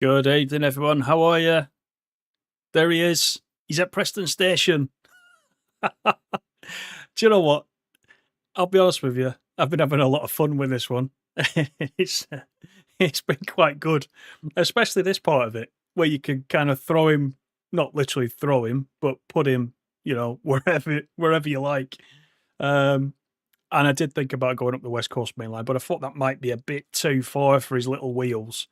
Good evening, everyone. How are you? There he is. He's at Preston Station. Do you know what? I'll be honest with you. I've been having a lot of fun with this one. it's been quite good, especially this part of it where you can kind of throw him, not literally throw him, but put him, wherever you like. And I did think about going up the West Coast Main Line, but I thought that might be a bit too far for his little wheels.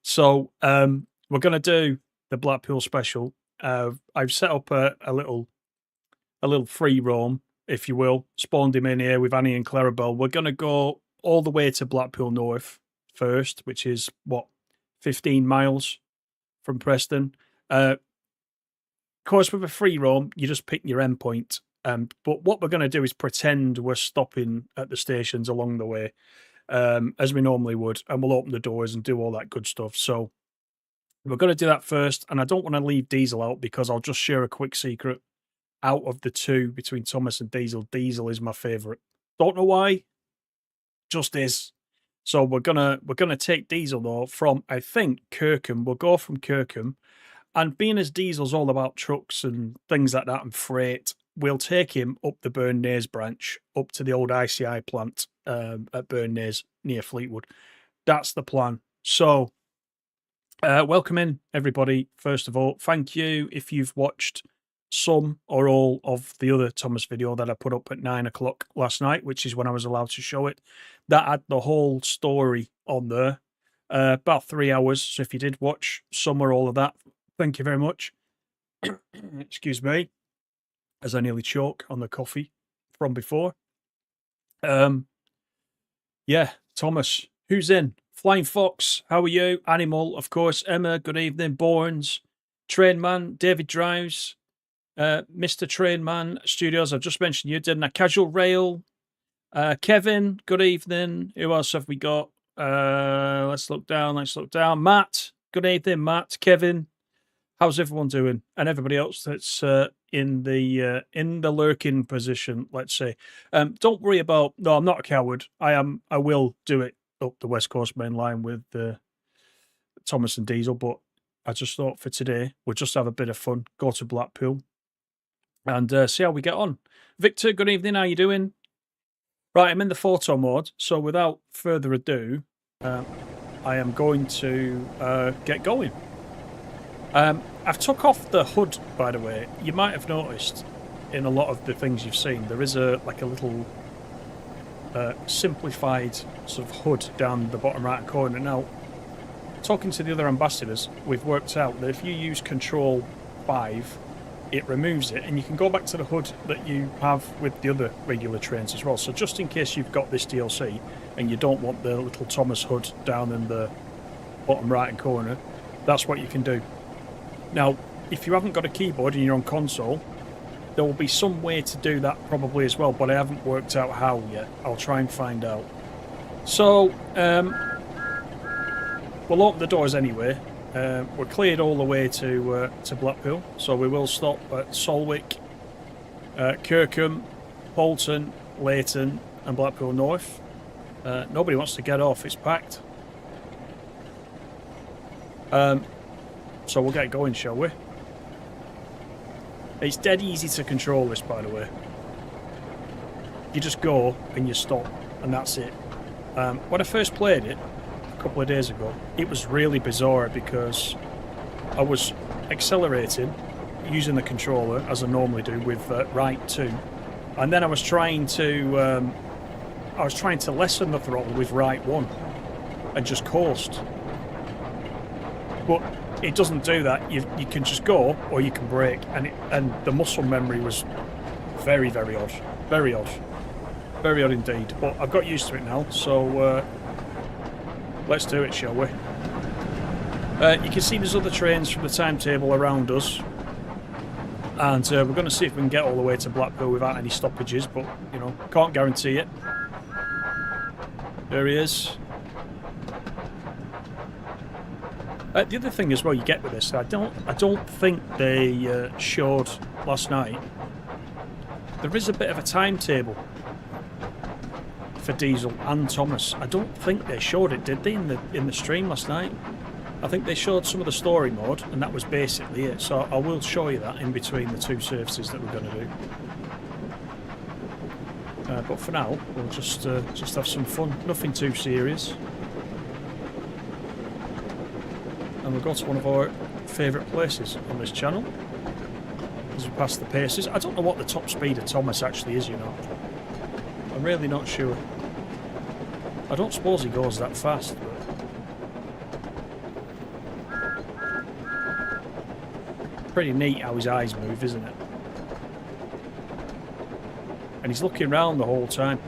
So we're going to do the Blackpool special. I've set up a little free roam, if you will, spawned him in here with Annie and Clarabelle. We're going to go all the way to Blackpool North first, which is, 15 miles from Preston. Of course, with a free roam, you just pick your endpoint. But what we're going to do is pretend we're stopping at the stations along the way. As we normally would, and we'll open the doors and do all that good stuff. So we're going to do that first, and I don't want to leave Diesel out because I'll just share a quick secret. Out of the two between Thomas and Diesel, Diesel is my favourite. Don't know why, just is. So we're gonna take Diesel though from, I think, Kirkham. We'll go from Kirkham, and being as Diesel's all about trucks and things like that and freight, we'll take him up the Burn Naze branch, up to the old ICI plant at Burn Naze near Fleetwood. That's the plan. So, welcome in, everybody. First of all, thank you if you've watched some or all of the other Thomas video that I put up at 9 o'clock last night, which is when I was allowed to show it. That had the whole story on there, about 3 hours. So if you did watch some or all of that, thank you very much. Excuse me, as I nearly choke on the coffee from before. Yeah, Thomas, who's in? Flying Fox, how are you? Animal, of course. Emma, good evening. Borns, Trainman, David Drives, Mr. Trainman Studios, I've just mentioned you, didn't I? Casual Rail, Kevin, good evening. Who else have we got? Let's look down. Matt, good evening, Matt. Kevin, how's everyone doing? And everybody else that's in the lurking position, let's say. Don't worry about. No, I'm not a coward. I will do it up the West Coast Main Line with Thomas and Diesel. But I just thought for today we'll just have a bit of fun. Go to Blackpool and see how we get on. Victor, good evening. How you doing? Right, I'm in the photo mode. So without further ado, I am going to get going. I've took off the hood, by the way. You might have noticed in a lot of the things you've seen, there is a little simplified sort of hood down the bottom right corner. Now, talking to the other ambassadors, we've worked out that if you use Control 5, it removes it, and you can go back to the hood that you have with the other regular trains as well. So just in case you've got this DLC and you don't want the little Thomas hood down in the bottom right corner, that's what you can do. Now, if you haven't got a keyboard and you're on console, there will be some way to do that probably as well, but I haven't worked out how yet. I'll try and find out. So, we'll open the doors anyway. We're cleared all the way to Blackpool, so we will stop at Solwick, Kirkham, Bolton, Leighton and Blackpool North. Nobody wants to get off, it's packed. So we'll get going, shall we? It's dead easy to control this, by the way. You just go and you stop, and that's it. When I first played it a couple of days ago, it was really bizarre because I was accelerating using the controller as I normally do with right 2, and then I was trying to lessen the throttle with right 1 and just coast. But it doesn't do that. You can just go or you can brake, and the muscle memory was very, very odd. Very odd. Very odd indeed. But I've got used to it now, so let's do it, shall we? You can see there's other trains from the timetable around us, and we're going to see if we can get all the way to Blackpool without any stoppages, but, you know, can't guarantee it. There he is. The other thing as well you get with this, I don't think they showed last night There is a bit of a timetable for Diesel and Thomas. I don't think they showed it, did they, in the stream last night? I think they showed some of the story mode, and that was basically it. So I will show you that in between the two services that we're going to do. But for now, we'll just have some fun. Nothing too serious. And we'll go to one of our favourite places on this channel as we pass the paces. I don't know what the top speed of Thomas actually is, you know. I'm really not sure. I don't suppose he goes that fast, but... Pretty neat how his eyes move, isn't it? And he's looking around the whole time.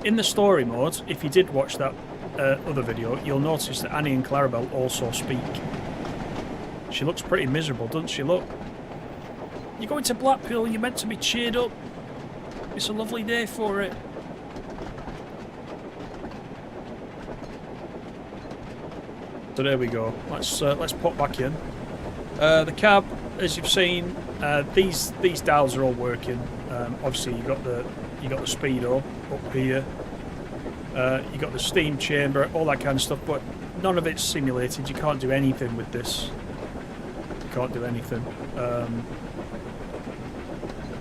In the story mode, if you did watch that other video, you'll notice that Annie and Clarabelle also speak. She looks pretty miserable, doesn't she? Look. You're going to Blackpool, you're meant to be cheered up. It's a lovely day for it. So there we go. Let's pop back in. The cab, as you've seen, these dials are all working. Obviously, you got the speedo up here. You got the steam chamber, all that kind of stuff. But none of it's simulated. You can't do anything with this. You can't do anything,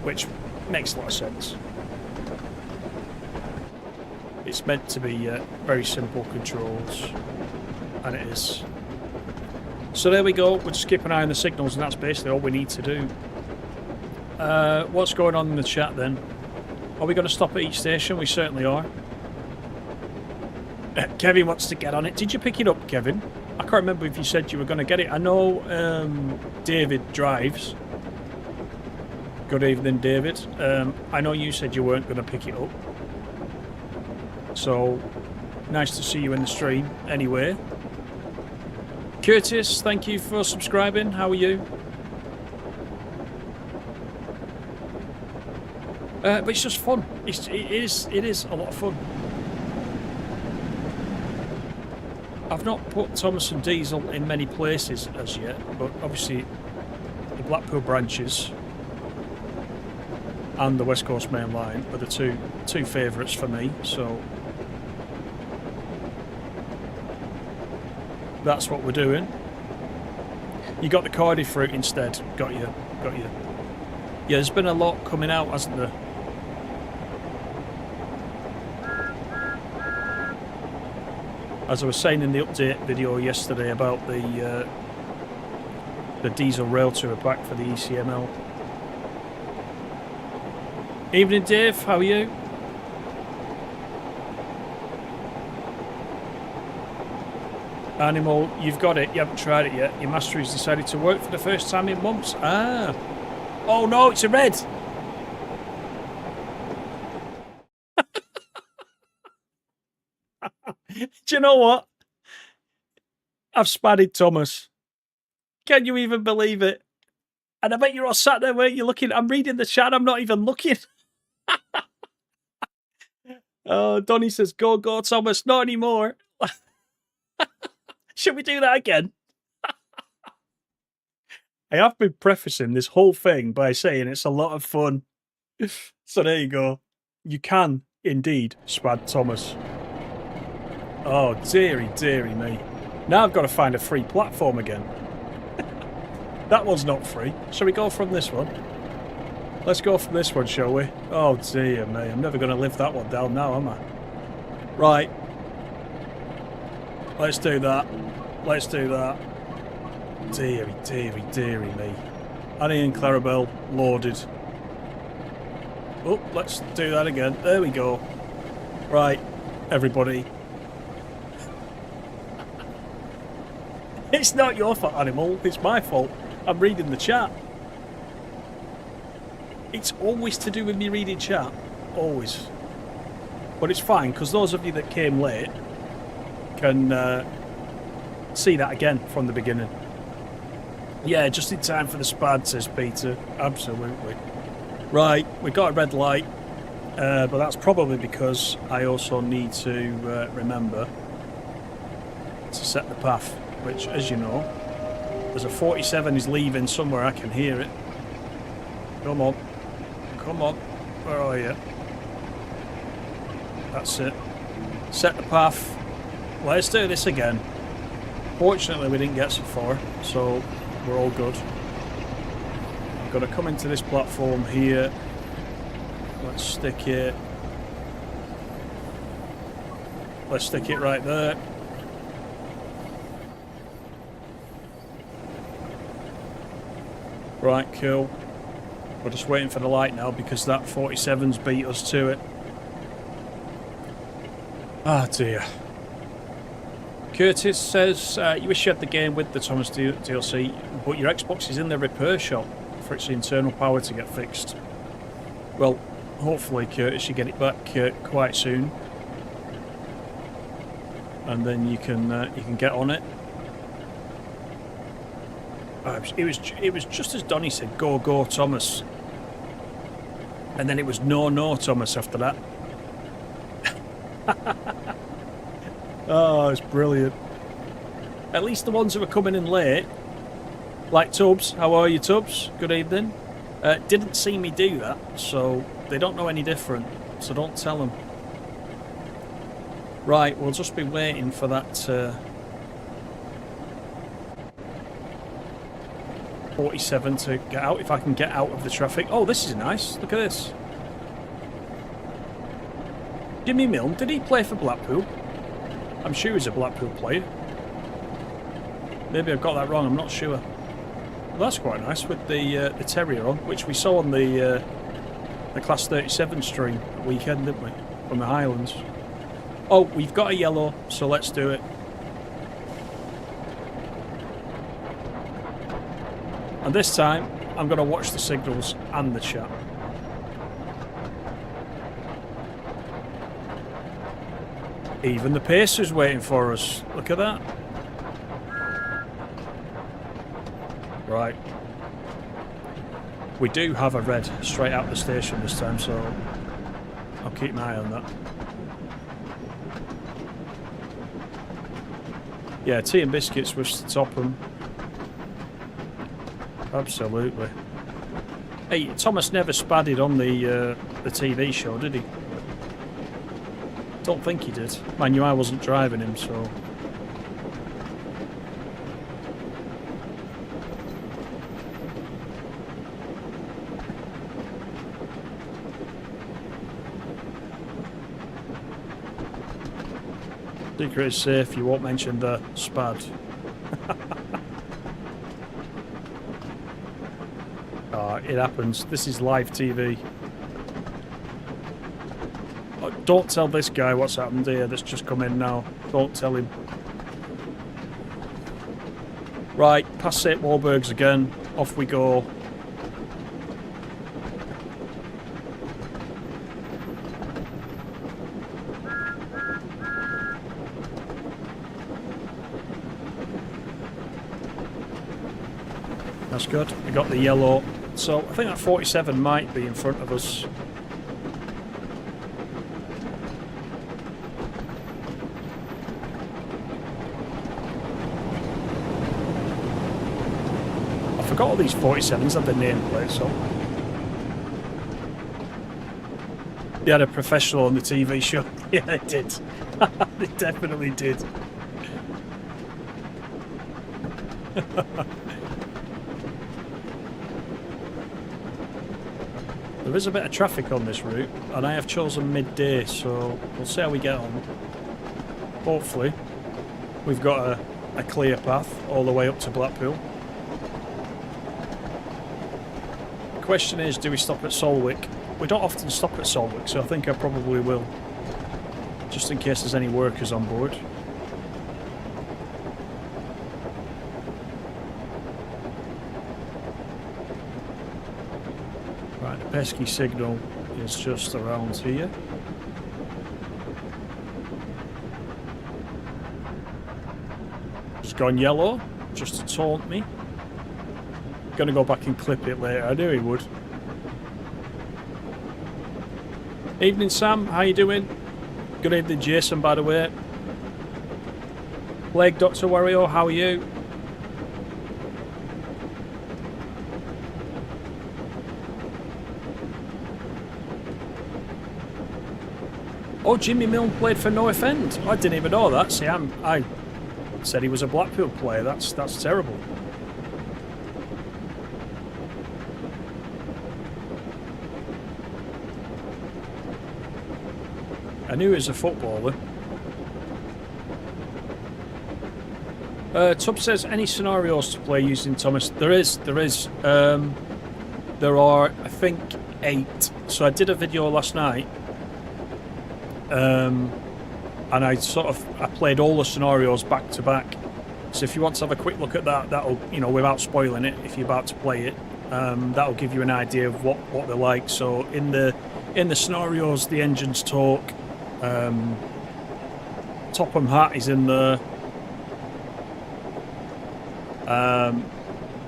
which makes a lot of sense. It's meant to be very simple controls, and it is. So there we go, we'll just keep an eye on the signals, and that's basically all we need to do. What's going on in the chat then? Are we going to stop at each station? We certainly are. Kevin wants to get on it. Did you pick it up, Kevin? I can't remember if you said you were going to get it. I know David drives. Good evening, David. I know you said you weren't going to pick it up. So, nice to see you in the stream anyway. Curtis, thank you for subscribing. How are you? But it's just fun. It is a lot of fun. I've not put Thomas and Diesel in many places as yet, but obviously the Blackpool branches and the West Coast Main Line are the two favourites for me. So that's what we're doing. You got the Cardiff route instead. Got you. Yeah, there's been a lot coming out, hasn't there? As I was saying in the update video yesterday about the Diesel Rail Tour back for the ECML. Evening, Dave. How are you? Animal, you've got it. You haven't tried it yet. Your mastery's decided to work for the first time in months. Ah. Oh no, it's a red. Do you know what? I've spadded Thomas. Can you even believe it? And I bet you're all sat there, weren't you, looking? I'm reading the chat. I'm not even looking. Oh, Donny says, go, Thomas. Not anymore. Should we do that again? I have been prefacing this whole thing by saying it's a lot of fun. So there you go. You can indeed spad Thomas. Oh, dearie me. Now I've got to find a free platform again. That one's not free. Shall we go from this one? Let's go from this one, shall we? Oh, dear me. I'm never going to live that one down now, am I? Right. Let's do that. Let's do that. Dearie me. Annie and Clarabelle loaded. Oh, let's do that again. There we go. Right, everybody. It's not your fault, Animal. It's my fault. I'm reading the chat. It's always to do with me reading chat. Always. But it's fine, because those of you that came late can see that again from the beginning. Yeah, just in time for the spad, says Peter. Absolutely. Right, we got a red light, but that's probably because I also need to remember to set the path, which, as you know, there's a 47 is leaving somewhere. I can hear it. Come on. Come on. Where are you? That's it. Set the path. Let's do this again. Fortunately, we didn't get so far, so we're all good. I've got to come into this platform here. Let's stick it. Let's stick it right there. Right, cool. We're just waiting for the light now because that 47's beat us to it. Ah, dear. Curtis says, you wish you had the game with the Thomas DLC, but your Xbox is in the repair shop for its internal power to get fixed. Well, hopefully, Curtis, you get it back quite soon. And then you can get on it. It was just as Donny said, go Thomas, and then it was no Thomas after that. Oh, it's brilliant. At least the ones who are coming in late, like Tubbs. How are you, Tubbs? Good evening. Didn't see me do that, so they don't know any different. So don't tell them. Right, we'll just be waiting for that 47 to get out, if I can get out of the traffic. Oh, this is nice. Look at this. Jimmy Milne, did he play for Blackpool? I'm sure he's a Blackpool player. Maybe I've got that wrong, I'm not sure. Well, that's quite nice with the Terrier on, which we saw on the Class 37 stream at weekend, didn't we? From the Highlands. Oh, we've got a yellow, so let's do it. And this time, I'm going to watch the signals and the chat. Even the pacer's waiting for us. Look at that. Right. We do have a red straight out the station this time, so I'll keep an eye on that. Yeah, tea and biscuits was to top them. Absolutely. Hey, Thomas never spadded on the TV show, did he? Don't think he did. Mind you, I wasn't driving him, so... Secret is safe, you won't mention the spad. It happens. This is live TV. Oh, don't tell this guy what's happened here that's just come in now. Don't tell him. Right, past St. Walburgs again. Off we go. That's good. We got the yellow. So I think that 47 might be in front of us. I forgot all these 47s had their nameplates on. They had a professional on the TV show. Yeah, they did. They definitely did. There is a bit of traffic on this route, and I have chosen midday, so we'll see how we get on. Hopefully, we've got a clear path all the way up to Blackpool. The question is, do we stop at Solwick? We don't often stop at Solwick, so I think I probably will. Just in case there's any workers on board. Right, the pesky signal is just around here. It's gone yellow, just to taunt me. Gonna go back and clip it later, I knew he would. Evening Sam, how you doing? Good evening Jason, by the way. Plague Dr. Wario, how are you? Oh, Jimmy Milne played for No Offend. I didn't even know that. See, I said he was a Blackpool player. That's terrible. I knew he was a footballer. Tubb says, any scenarios to play using Thomas? There is. There are, I think, 8. So I did a video last night. And I played all the scenarios back to back. So if you want to have a quick look at that, that'll, you know, without spoiling it, if you're about to play it, that'll give you an idea of what they're like. So in the scenarios, the engines talk. Topham Hatt is in there.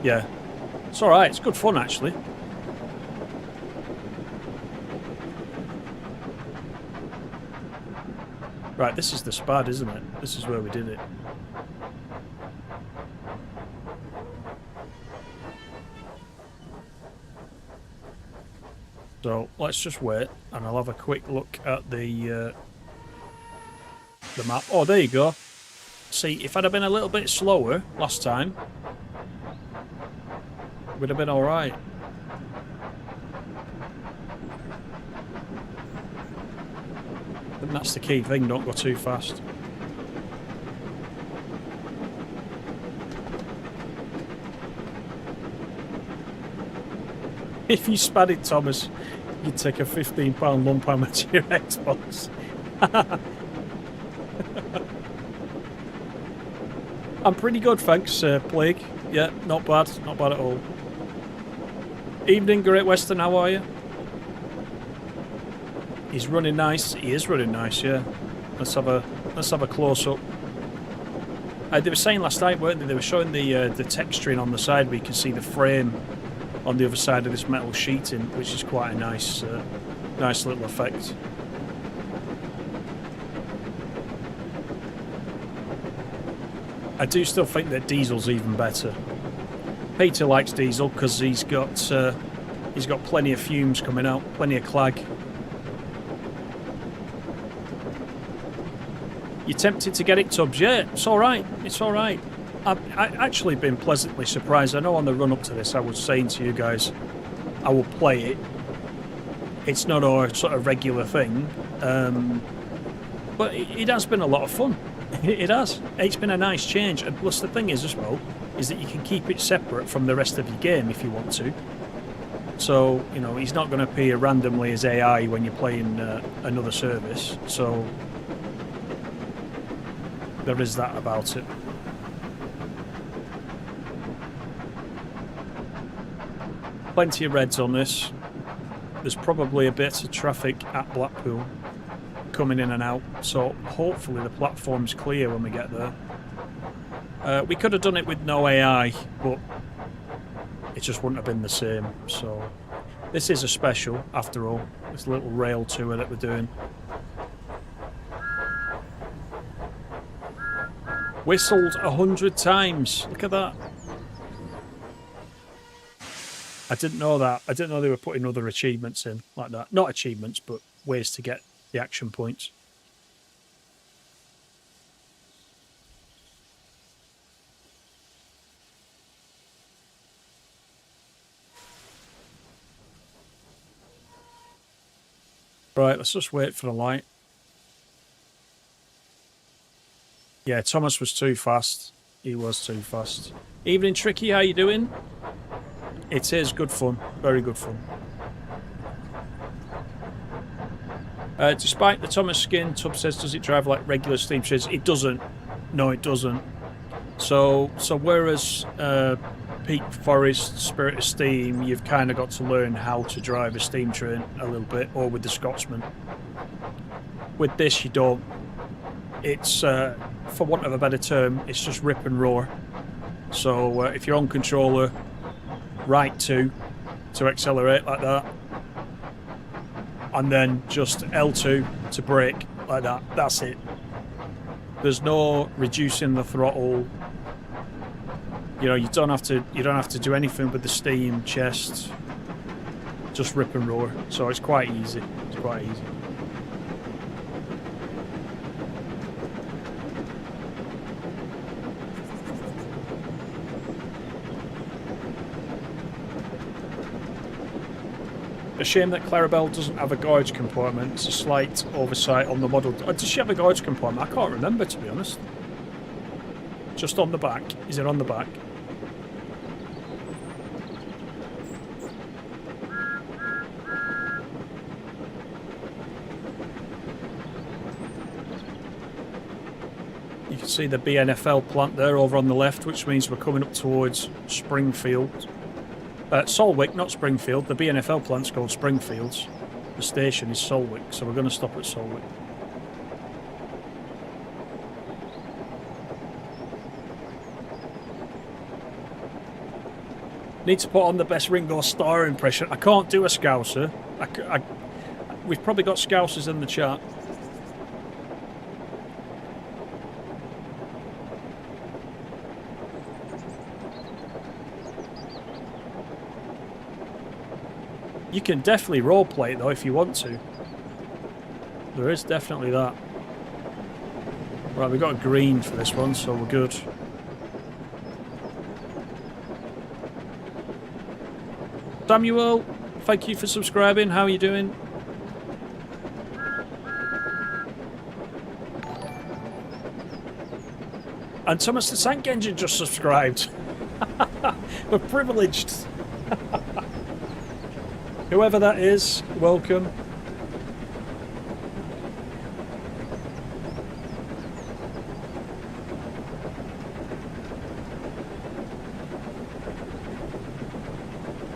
Yeah, it's all right. It's good fun, actually. Right, this is the Spad, isn't it? This is where we did it. So let's just wait, and I'll have a quick look at the map. Oh, there you go. See, if I'd have been a little bit slower last time, it would have been all right. And that's the key thing, don't go too fast. If you spad it, Thomas, you'd take a £15 lump hammer to your Xbox. I'm pretty good, thanks, Plague. Yeah, not bad at all. Evening, Great Western, how are you? He's running nice. He is running nice, yeah. Let's have a close up. They were saying last night, weren't they? They were showing the texturing on the side where you can see the frame on the other side of this metal sheeting, which is quite a nice little effect. I do still think that Diesel's even better. Peter likes Diesel because he's got plenty of fumes coming out, plenty of clag. You're tempted to get it, Tubbs? Yeah, it's all right. It's all right. I've actually been pleasantly surprised. I know on the run up to this, I was saying to you guys, I will play it. It's not our sort of regular thing, but it has been a lot of fun. It has. It's been a nice change, and plus the thing is as well, is that you can keep it separate from the rest of your game if you want to. So, you know, he's not going to appear randomly as AI when you're playing another service. So there is that about it. Plenty of reds on this. There's probably a bit of traffic at Blackpool coming in and out, so hopefully the platform's clear when we get there. We could have done it with no AI, but it just wouldn't have been the same. So this is a special after all, this little rail tour that we're doing. Whistled 100 times. Look at that. I didn't know that. I didn't know they were putting other achievements in like that. Not achievements, but ways to get the action points. Right, let's just wait for the light. Yeah, Thomas was too fast. He was too fast. Evening, Tricky, how you doing? It is good fun. Very good fun. Despite the Thomas skin, Tubb says, does it drive like regular steam trains? It doesn't. No, it doesn't. So whereas Peak Forest, Spirit of Steam, you've kind of got to learn how to drive a steam train a little bit, or with the Scotsman. With this, you don't. It's, for want of a better term, it's just rip and roar. So if you're on controller, right to accelerate like that, and then just L2 to brake like that. That's it. There's no reducing the throttle. You know, you don't have to do anything with the steam chest. Just rip and roar. So it's quite easy. It's quite easy. A shame that Clarabelle doesn't have a gorge compartment. It's a slight oversight on the model. Does she have a gorge compartment? I can't remember, to be honest. Just on the back. Is it on the back? You can see the BNFL plant there over on the left, which means we're coming up towards Springfield. Solwick, not Springfield. The BNFL plant's called Springfields. The station is Solwick, so we're going to stop at Solwick. Need to put on the best Ringo Starr impression. I can't do a Scouser. We've probably got Scousers in the chat. You can definitely roleplay it though if you want to. There is definitely that. Right, we've got a green for this one, so we're good. Samuel, thank you for subscribing. How are you doing? And Thomas the Tank Engine just subscribed. We're privileged. Whoever that is, welcome.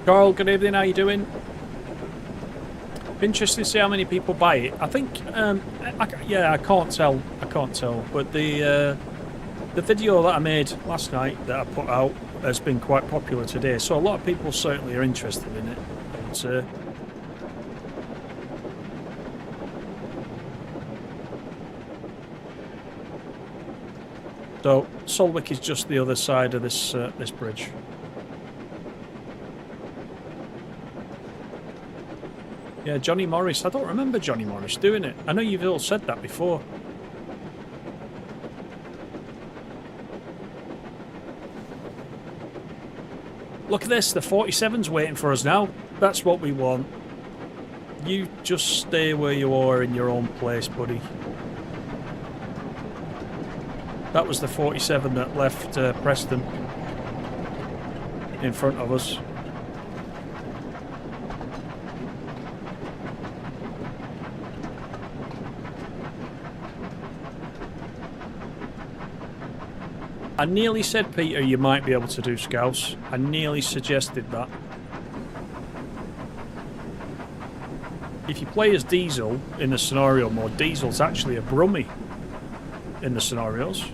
Carl, good evening, how you doing? Interesting to see how many people buy it. I think, yeah, I can't tell, but the video that I made last night that I put out has been quite popular today, so a lot of people certainly are interested in it. So Solwick is just the other side of this this bridge. Yeah, Johnny Morris. I don't remember Johnny Morris doing it. I know you've all said that before. Look at this. The 47's waiting for us now. That's what we want. You just stay where you are in your own place, buddy. That was the 47 that left Preston in front of us. I nearly said, Peter, you might be able to do Scouse. I nearly suggested that. If you play as Diesel in the scenario mode, Diesel's actually a Brummie in the scenarios.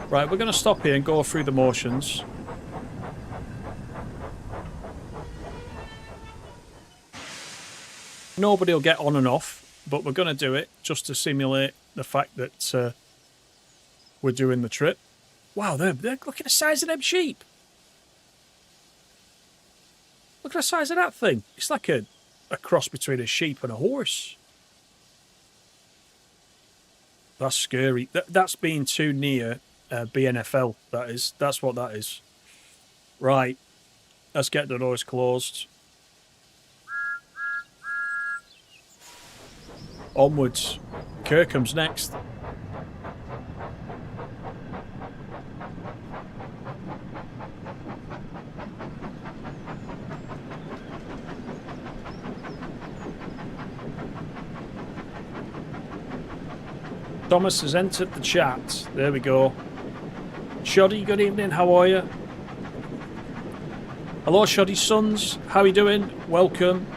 Right, we're going to stop here and go through the motions. Nobody will get on and off, but we're going to do it just to simulate the fact that we're doing the trip. Wow, they're look at the size of them sheep. Look at the size of that thing. It's like a cross between a sheep and a horse. That's scary. That's being too near BNFL, that is. That's what that is. Right. Let's get the doors closed. Onwards. Kirkham's next. Thomas has entered the chat. There we go. Shoddy, good evening. How are you? Hello, Shoddy's sons. How are you doing? Welcome.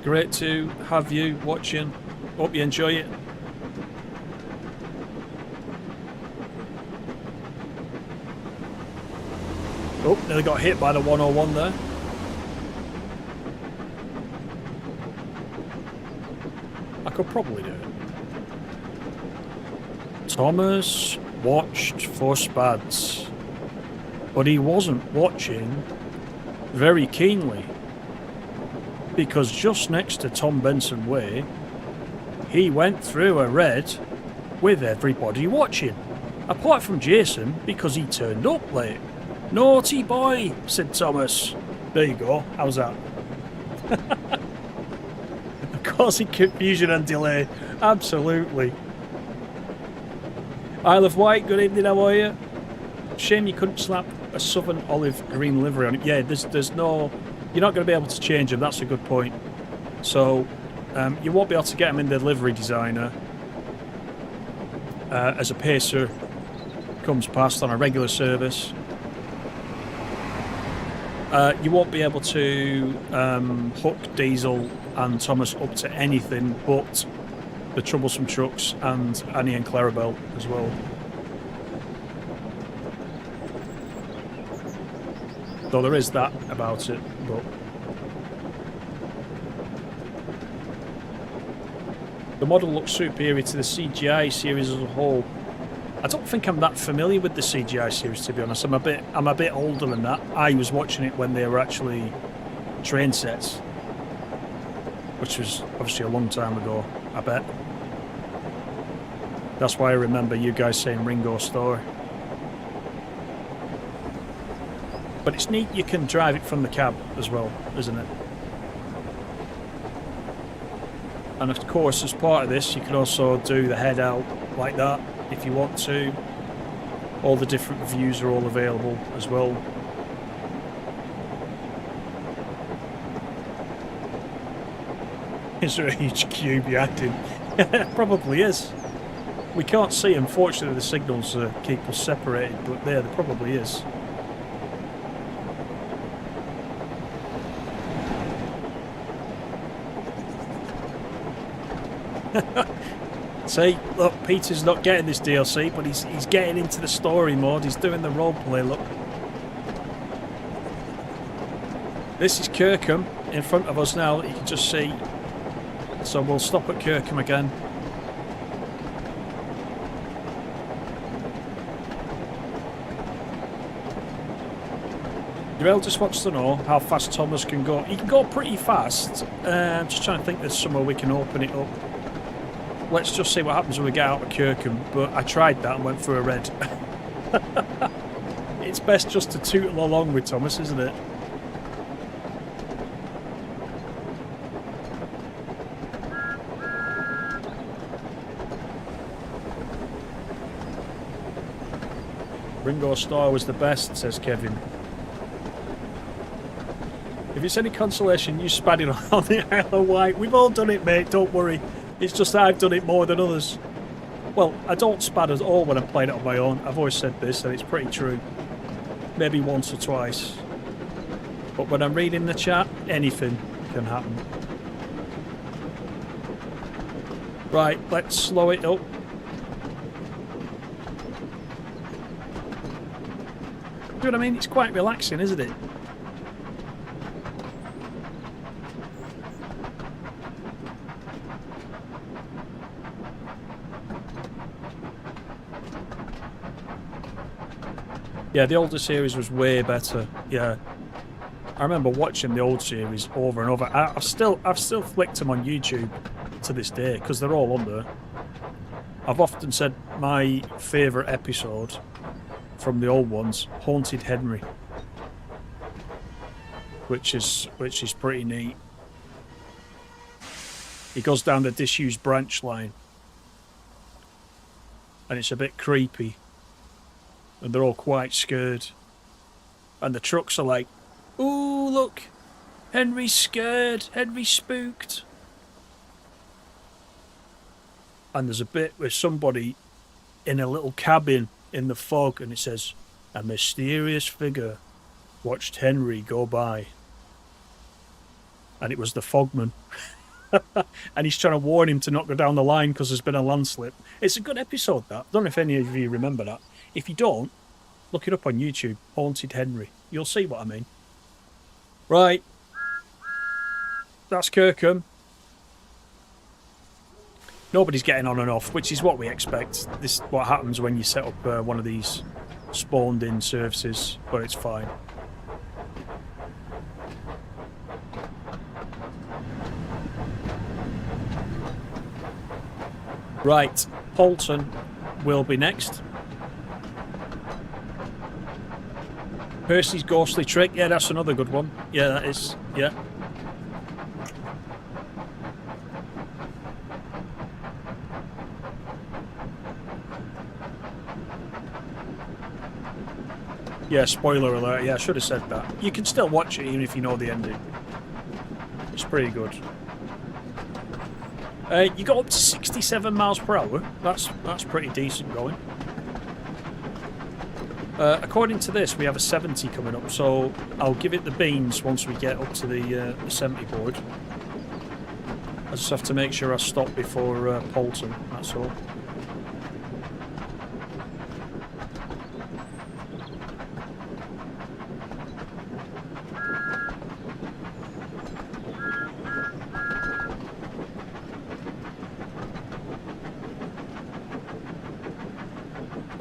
Great to have you watching. Hope you enjoy it. Oh, nearly got hit by the 101 there. I could probably do it. Thomas watched for Spads, but he wasn't watching very keenly, because just next to Tom Benson Way, he went through a red with everybody watching, apart from Jason, because he turned up late. Naughty boy, said Thomas. There you go. How's that? Causing confusion and delay. Absolutely. Isle of Wight, good evening, how are you? Shame you couldn't slap a southern olive green livery on it. Yeah, there's no... You're not going to be able to change them, that's a good point. So, you won't be able to get them in the livery designer as a pacer comes past on a regular service. You won't be able to hook Diesel and Thomas up to anything but the Troublesome Trucks and Annie and Clarabelle as well. Though there is that about it, but... The model looks superior to the CGI series as a whole. I don't think I'm that familiar with the CGI series, to be honest. I'm a bit older than that. I was watching it when they were actually train sets, which was obviously a long time ago, I bet. That's why I remember you guys saying Ringo Starr. But it's neat you can drive it from the cab as well, isn't it? And of course, as part of this, you can also do the head out like that if you want to. All the different views are all available as well. Is there a huge queue behind him? Probably is. We can't see, unfortunately, the signals keep us separated, but there probably is. See, look, Peter's not getting this DLC, but he's getting into the story mode. He's doing the roleplay, look. This is Kirkham in front of us now that you can just see. So we'll stop at Kirkham again. Jarell just wants to know how fast Thomas can go. He can go pretty fast. I'm just trying to think there's somewhere we can open it up. Let's just see what happens when we get out of Kirkham. But I tried that and went through a red. It's best just to tootle along with Thomas, isn't it? Ringo Starr was the best, says Kevin. If it's any consolation, you spadding on the Isle of Wight. We've all done it, mate, don't worry. It's just that I've done it more than others. Well, I don't spad at all when I'm playing it on my own. I've always said this, and it's pretty true. Maybe once or twice. But when I'm reading the chat, anything can happen. Right, let's slow it up. Do you know what I mean? It's quite relaxing, isn't it? Yeah, the older series was way better. Yeah, I remember watching the old series over and over. I've still flicked them on YouTube to this day because they're all on there. I've often said my favourite episode from the old ones, Haunted Henry, which is pretty neat. He goes down the disused branch line, and it's a bit creepy. And they're all quite scared. And the trucks are like, ooh, look, Henry's scared, Henry's spooked. And there's a bit with somebody in a little cabin in the fog, and it says, a mysterious figure watched Henry go by. And it was the fogman. And he's trying to warn him to not go down the line because there's been a landslip. It's a good episode, that. I don't know if any of you remember that. If you don't, look it up on YouTube, Haunted Henry. You'll see what I mean. Right. That's Kirkham. Nobody's getting on and off, which is what we expect. This is what happens when you set up one of these spawned-in services, but it's fine. Right, Polton will be next. Percy's ghostly trick. Yeah, that's another good one. Yeah, that is. Yeah. Yeah, spoiler alert. Yeah, I should have said that. You can still watch it even if you know the ending. It's pretty good. You got up to 67 miles per hour. That's pretty decent going. According to this, we have a 70 coming up, so I'll give it the beans once we get up to the 70 board. I just have to make sure I stop before Polton, that's all.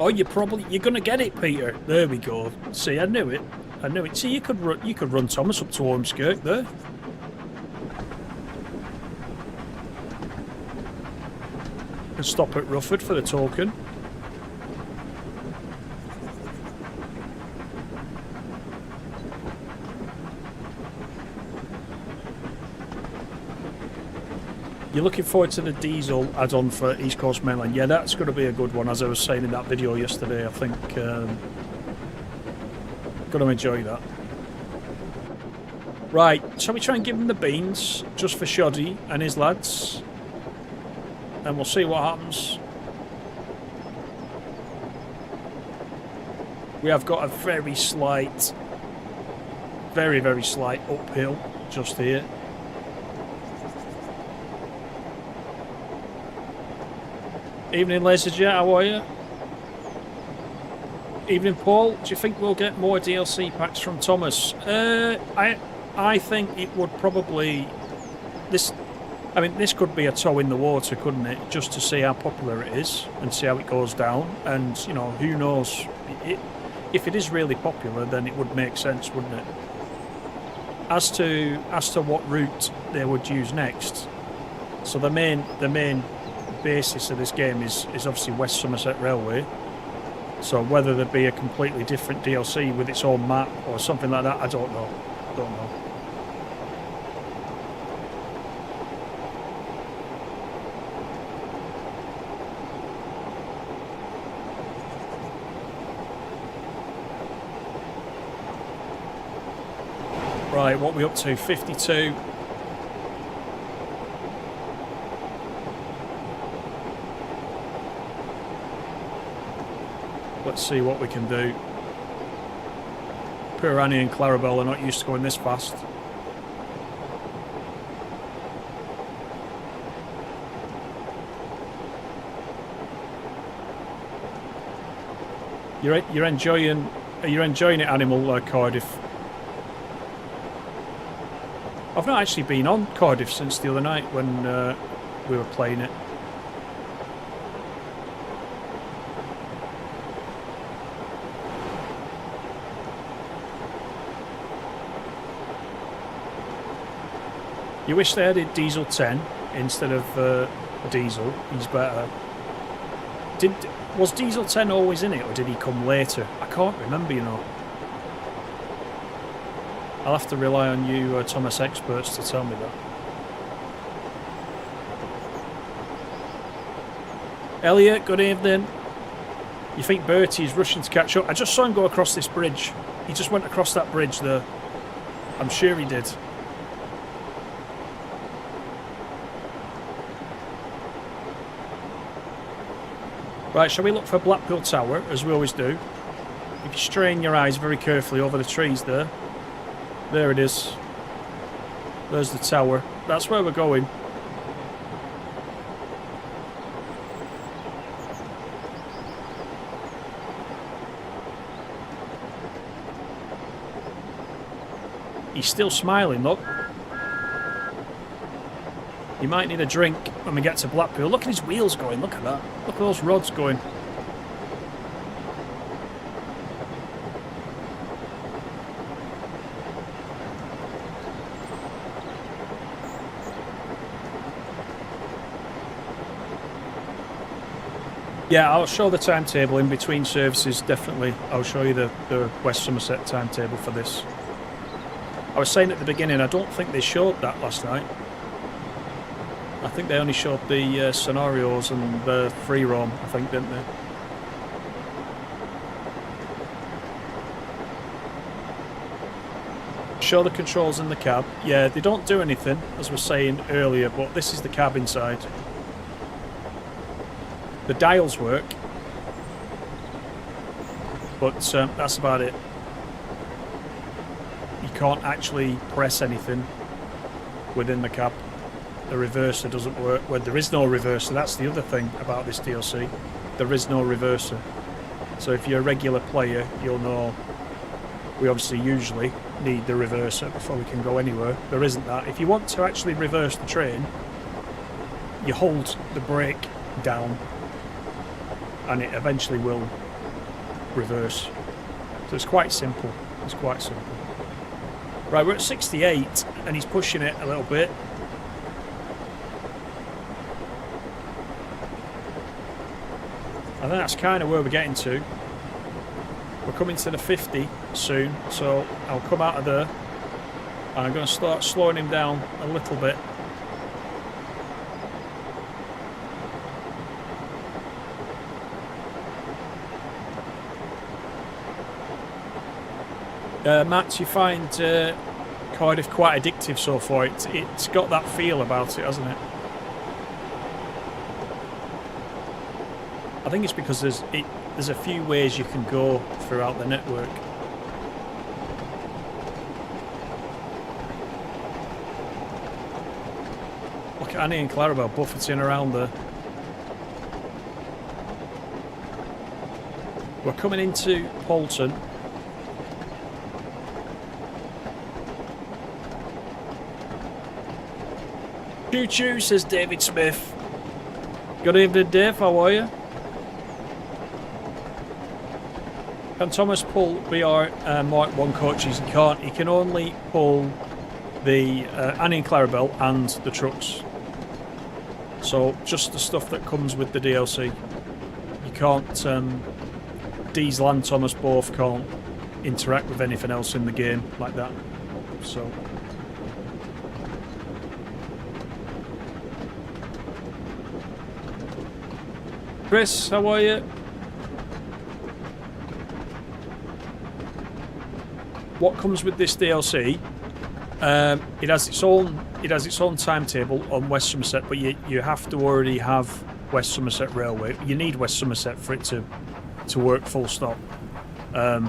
Oh, you're gonna get it, Peter. There we go. See, I knew it. I knew it. See, you could run Thomas up to Ormskirk there. And stop at Rufford for the token. You're looking forward to the diesel add-on for East Coast Mainline. Yeah, that's going to be a good one, as I was saying in that video yesterday. I think going to enjoy that. Right, shall we try and give him the beans just for Shoddy and his lads? And we'll see what happens. We have got a very slight, very, very slight uphill just here. Evening, Laserjet, how are you? Evening, Paul. Do you think we'll get more DLC packs from Thomas? I think it would probably... This could be a toe in the water, couldn't it? Just to see how popular it is and see how it goes down. And, you know, who knows? If it is really popular, then it would make sense, wouldn't it? As to what route they would use next. So the main basis of this game is obviously West Somerset Railway. So whether there be a completely different DLC with its own map or something like that, I don't know. Right, what are we up to? 52. Let's see what we can do. Poor Annie and Clarabelle are not used to going this fast. You're enjoying it, Animal Cardiff? I've not actually been on Cardiff since the other night when we were playing it. You wish they had a diesel 10 instead of diesel. He's better. Was diesel 10 always in it, or did he come later? I can't remember, you know. I'll have to rely on you, Thomas experts, to tell me that. Elliot, good evening. You think Bertie is rushing to catch up? I just saw him go across this bridge. He just went across that bridge there. I'm sure he did. Right, shall we look for Blackpool Tower, as we always do? If you strain your eyes very carefully over the trees there. There it is. There's the tower. That's where we're going. He's still smiling, look. You might need a drink when we get to Blackpool. Look at his wheels going, look at that. Look at those rods going. Yeah, I'll show the timetable in between services, definitely. I'll show you the West Somerset timetable for this. I was saying at the beginning, I don't think they showed that last night. I think they only showed the scenarios and the free roam, I think, didn't they? Show the controls in the cab. Yeah, they don't do anything, as we were saying earlier, but this is the cab inside. The dials work, but that's about it. You can't actually press anything within the cab. The reverser doesn't work. Well, there is no reverser. That's the other thing about this DLC. There is no reverser. So if you're a regular player, you'll know we obviously usually need the reverser before we can go anywhere. There isn't that. If you want to actually reverse the train, you hold the brake down and it eventually will reverse. So it's quite simple. It's quite simple. Right, we're at 68 and he's pushing it a little bit. I think that's kind of where we're getting to. We're coming to the 50 soon, so I'll come out of there and I'm going to start slowing him down a little bit. Matt, you find Cardiff quite addictive so far. It's got that feel about it, hasn't it? I think it's because there's a few ways you can go throughout the network. Look at Annie and Clarabelle buffeting around there. We're coming into Polton. Choo-choo, says David Smith. Good evening, Dave. How are you? Can Thomas pull VR Mark 1 coaches? He can't. He can only pull the Annie and Clarabelle and the trucks. So just the stuff that comes with the DLC. You can't... Diesel and Thomas both can't interact with anything else in the game like that. So... Chris, how are you? What comes with this DLC? It has its own timetable on West Somerset, but you have to already have West Somerset Railway. You need West Somerset for it to work full stop. But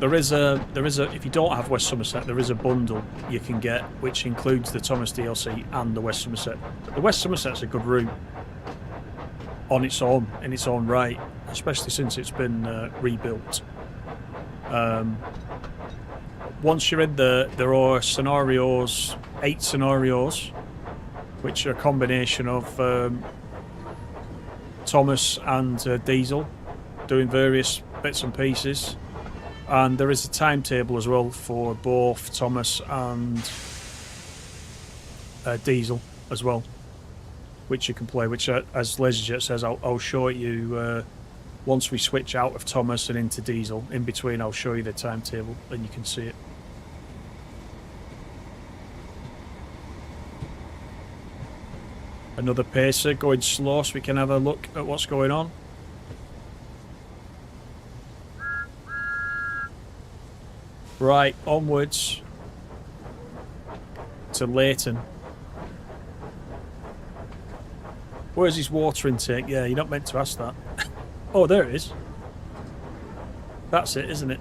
there is a if you don't have West Somerset, there is a bundle you can get which includes the Thomas DLC and the West Somerset. The West Somerset's a good route on its own, in its own right, especially since it's been rebuilt. Once you're in there are scenarios, 8 scenarios, which are a combination of Thomas and Diesel doing various bits and pieces, and there is a timetable as well for both Thomas and Diesel as well, which you can play, which as LaserJet says, I'll show you once we switch out of Thomas and into Diesel. In between I'll show you the timetable and you can see it. Another pacer going slow so we can have a look at what's going on. Right, onwards to Leighton. Where's his water intake? Yeah, you're not meant to ask that. Oh, there it is. That's it, isn't it?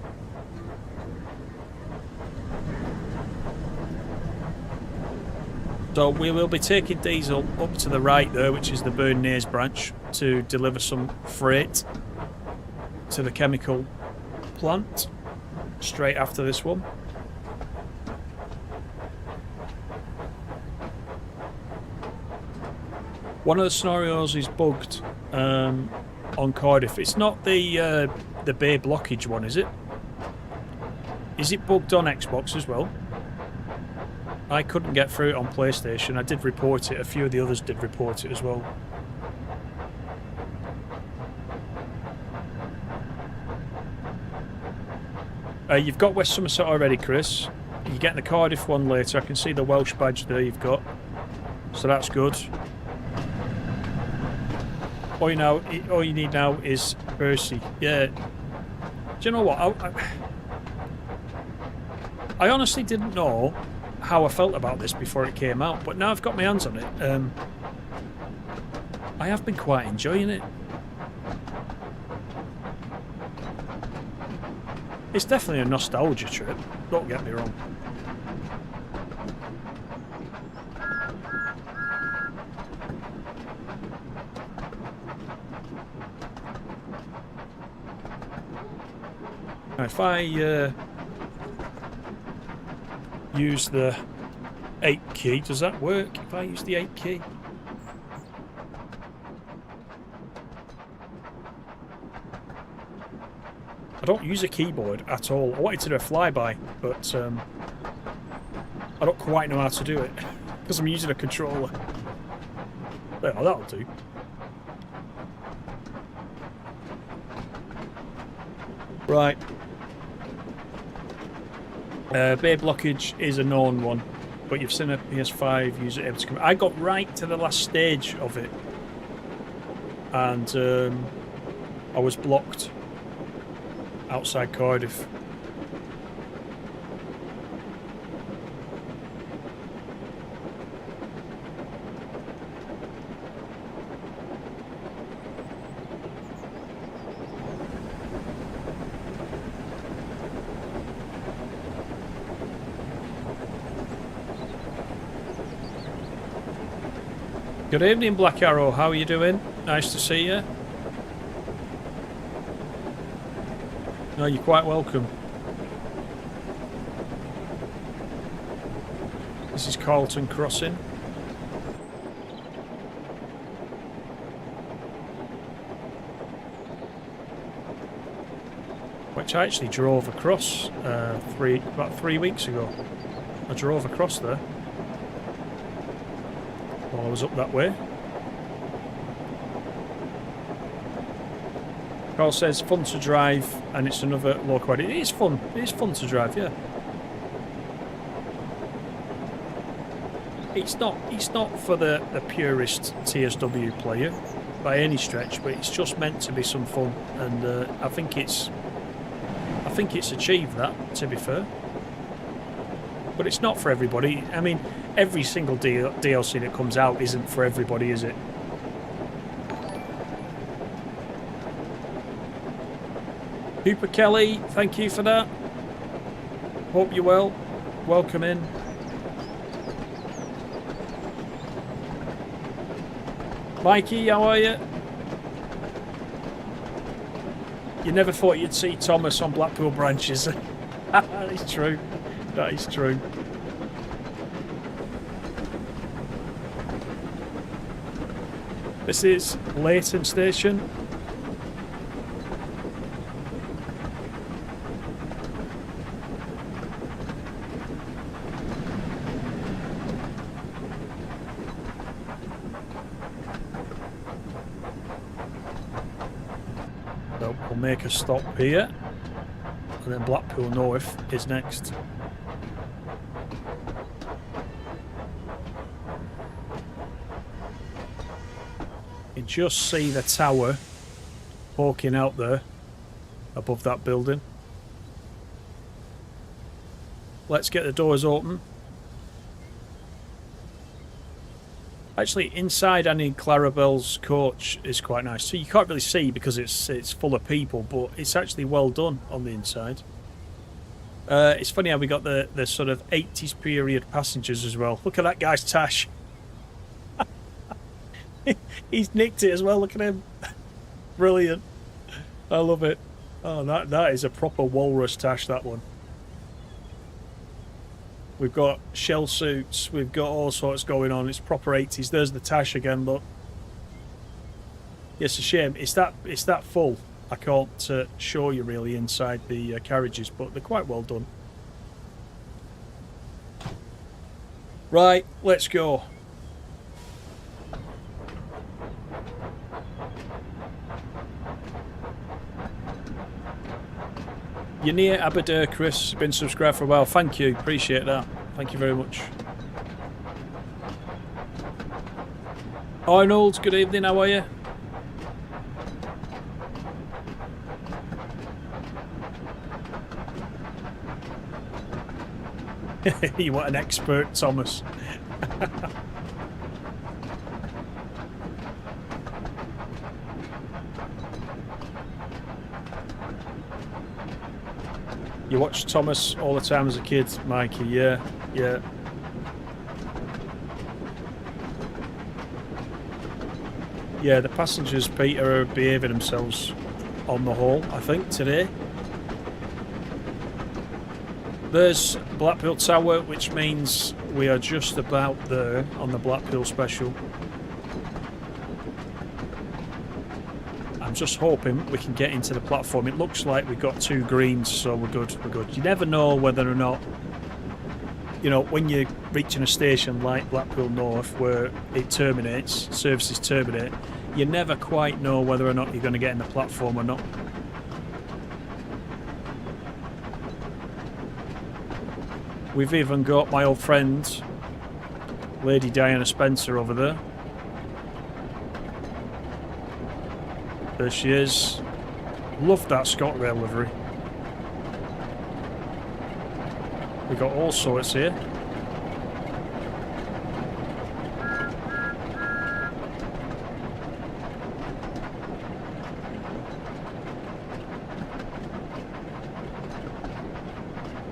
So we will be taking Diesel up to the right there, which is the Burn Naze branch, to deliver some freight to the chemical plant straight after this one. One of the scenarios is bugged on Cardiff. It's not the bay blockage one, is it? Is it bugged on Xbox as well? I couldn't get through it on PlayStation. I did report it. A few of the others did report it as well. You've got West Somerset already, Chris. You're getting the Cardiff one later. I can see the Welsh badge there you've got. So that's good. All you need now is Percy. Yeah. Do you know what? I honestly didn't know how I felt about this before it came out, but now I've got my hands on it. I have been quite enjoying it. It's definitely a nostalgia trip, don't get me wrong. Now if I use the 8 key, does that work if I use the 8 key? I don't use a keyboard at all. I wanted to do a flyby, but I don't quite know how to do it because I'm using a controller. There, that'll do. Right. Bay blockage is a known one, but you've seen a PS5 user able to come. I got right to the last stage of it, and I was blocked outside Cardiff. Good evening, Black Arrow. How are you doing? Nice to see you. No, you're quite welcome. This is Carlton Crossing. Which I actually drove across about 3 weeks ago. I drove across there while I was up that way. Carl says fun to drive, and it's another low quality. It is fun. It is fun to drive, yeah. It's not for the purist TSW player by any stretch, but it's just meant to be some fun, and I think it's achieved that, to be fair. But it's not for everybody. I mean, every single DLC that comes out isn't for everybody, is it? Cooper Kelly, thank you for that. Hope you're well. Welcome in. Mikey, how are you? You never thought you'd see Thomas on Blackpool branches. That is true. That is true. This is Leighton Station. So we'll make a stop here, and then Blackpool North is next. You can just see the tower poking out there above that building. Let's get the doors open. Actually, inside Annie and Clarabelle's coach is quite nice. So you can't really see because it's full of people, but it's actually well done on the inside. It's funny how we got the sort of 80s period passengers as well. Look at that guy's tash. He's nicked it as well. Look at him. Brilliant. I love it. Oh, that is a proper walrus tash, that one. We've got shell suits. We've got all sorts going on. It's proper 80s. There's the tash again, look. It's a shame. It's that full. I can't show you really inside the carriages, but they're quite well done. Right, let's go. You're near Aberdare, Chris. Been subscribed for a while. Thank you. Appreciate that. Thank you very much. Arnold, good evening. How are you? You want an expert, Thomas? You watched Thomas all the time as a kid, Mikey? Yeah, yeah. Yeah, the passengers, Peter, are behaving themselves on the whole, I think, today. There's Blackpool Tower, which means we are just about there on the Blackpool special. I'm just hoping we can get into the platform. It looks like we've got 2 greens, so we're good, we're good. You never know whether or not, you know, when you're reaching a station like Blackpool North where it terminates, services terminate, you never quite know whether or not you're going to get in the platform or not. We've even got my old friend, Lady Diana Spencer, over there. There she is. Love that ScotRail livery. We got all sorts here.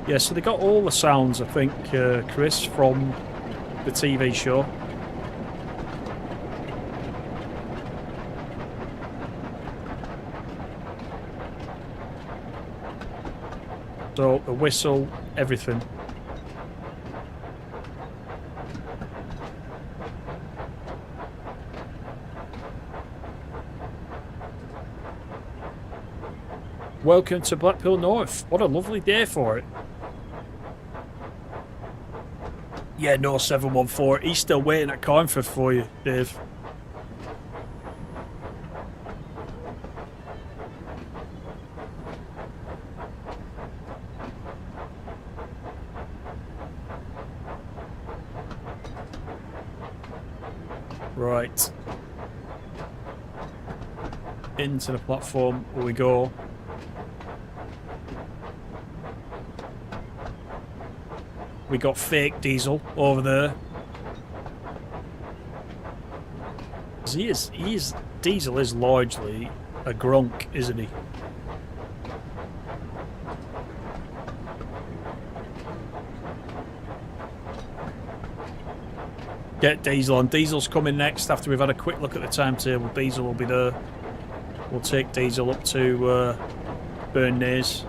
Yeah, so they got all the sounds, I think, Chris, from the TV show. So, the whistle, everything. Welcome to Blackpool North. What a lovely day for it. Yeah, no 714. He's still waiting at Carnforth for you, Dave. Right. Into the platform we go. We got fake Diesel over there. Diesel is largely a gronk, isn't he? Get Diesel on. Diesel's coming next after we've had a quick look at the timetable. Diesel will be there. We'll take Diesel up to Burn Naze.